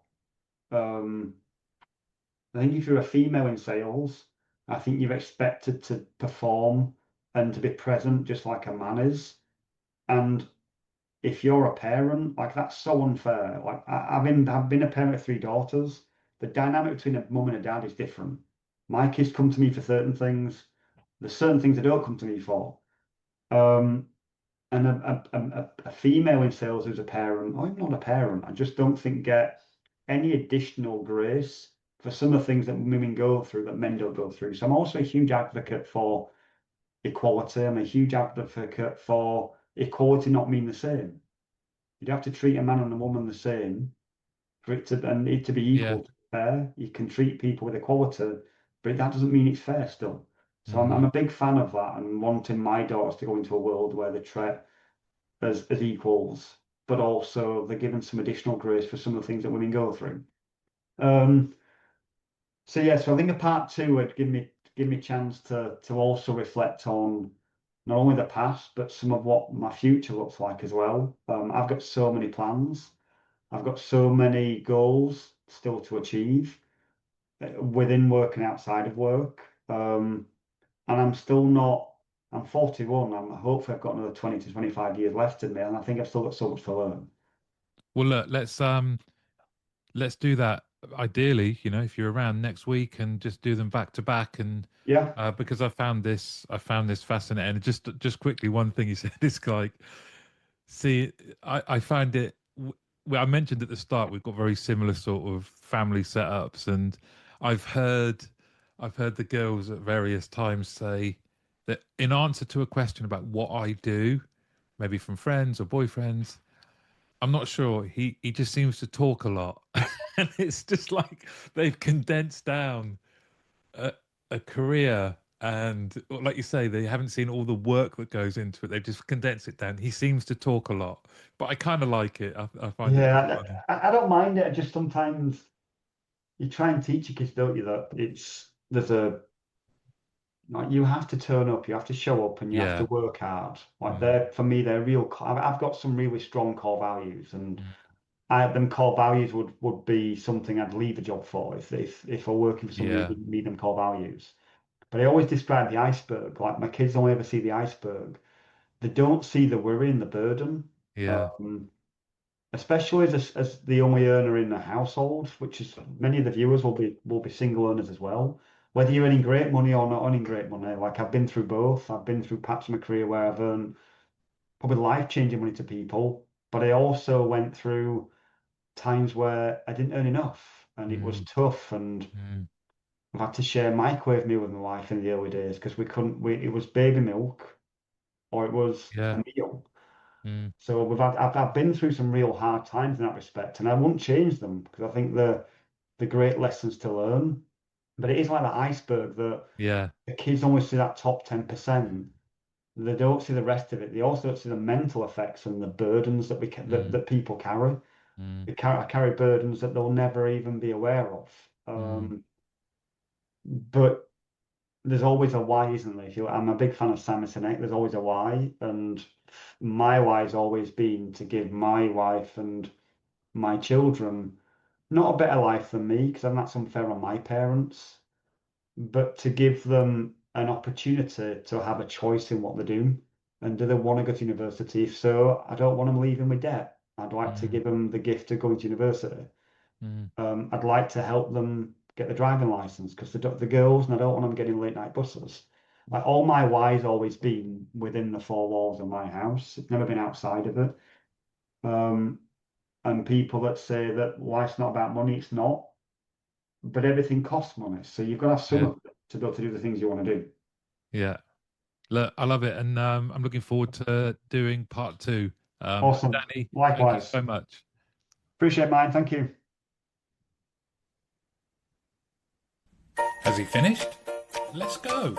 Um, I think if you're a female in sales, I think you're expected to perform and to be present just like a man is. And if you're a parent, like that's so unfair. Like I've been a parent of three daughters. The dynamic between a mum and a dad is different. My kids come to me for certain things. There's certain things they don't come to me for. Um, and a female in sales who's a parent, I'm not a parent. I just don't think get any additional grace for some of the things that women go through that men don't go through. So I'm also a huge advocate for equality. I'm a huge advocate for equality not mean the same. You'd have to treat a man and a woman the same for it to and it to be Yeah. equal to fair. You can treat people with equality, but that doesn't mean it's fair still. So I'm Hmm. a big fan of that and wanting my daughters to go into a world where they're treated as equals, but also they're given some additional grace for some of the things that women go through. Um, so yeah, so I think a part two would give me a chance to also reflect on not only the past, but some of what my future looks like as well. I've got so many plans. I've got so many goals still to achieve within work and outside of work. And I'm still not, I'm 41. Hopefully I've got another 20 to 25 years left in me, and I think I've still got so much to learn. Well, look, let's do that. Ideally, if you're around next week, and just do them back to back. And Yeah, because I found this fascinating. And just quickly, one thing you said is like, see, I find it. Well, I mentioned at the start we've got very similar sort of family setups, and I've heard I've heard the girls at various times say that in answer to a question about what I do, maybe from friends or boyfriends, I'm not sure. He just seems to talk a lot, and it's just like they've condensed down a, a career, and like you say, they haven't seen all the work that goes into it. They've just condensed it down. He seems to talk a lot, but I kind of like it. I find it quite yeah, funny. I don't mind it. I just sometimes you try and teach your kids, don't you, that there's a like you have to turn up, you have to show up, and you have to Yeah. work hard. Like Mm, for me, they're real. I've got some really strong core values, and mm, them core values would be something I'd leave a job for if I'm working for somebody who yeah. didn't meet them core values. But I always describe the iceberg. Like my kids only ever see the iceberg. They don't see the worry and the burden. Yeah. Um, Especially as the only earner in the household, which is many of the viewers will be single earners as well. Whether you're earning great money or not earning great money, like I've been through both. I've been through parts of my career where I've earned probably life-changing money to people, but I also went through times where I didn't earn enough and it was Mm, tough and mm, I've had to share a microwave meal with my wife in the early days because we couldn't it was baby milk or it was a yeah. meal. Mm, So I've been through some real hard times in that respect, and I wouldn't change them because I think the great lessons to learn. But it is like that iceberg that yeah. the kids only see that top 10%. They don't see the rest of it. They also don't see the mental effects and the burdens Mm, that people carry. mm, I carry burdens that they'll never even be aware of. mm, But there's always a why, isn't there? I'm a big fan of Simon Sinek. There's always a why, and my why's always been to give my wife and my children not a better life than me, because I'm that's unfair on my parents, but to give them an opportunity to have a choice in what they do. And do they want to go to university? If so, I don't want them leaving with debt. I'd like to mm, give them the gift of going to university. mm, I'd like to help them get the driving license because the girls, and I don't want them getting late night buses. Like all my why's always been within the four walls of my house. It's never been outside of it. Um, and people that say that life's not about money, it's not. But everything costs money, so you've got to have some yeah. of it to be able to do the things you want to do. Yeah. Look, I love it, and I'm looking forward to doing part two. Awesome. Danny, thank you Likewise. so much. Appreciate mine. Thank you. Has he finished? Let's go.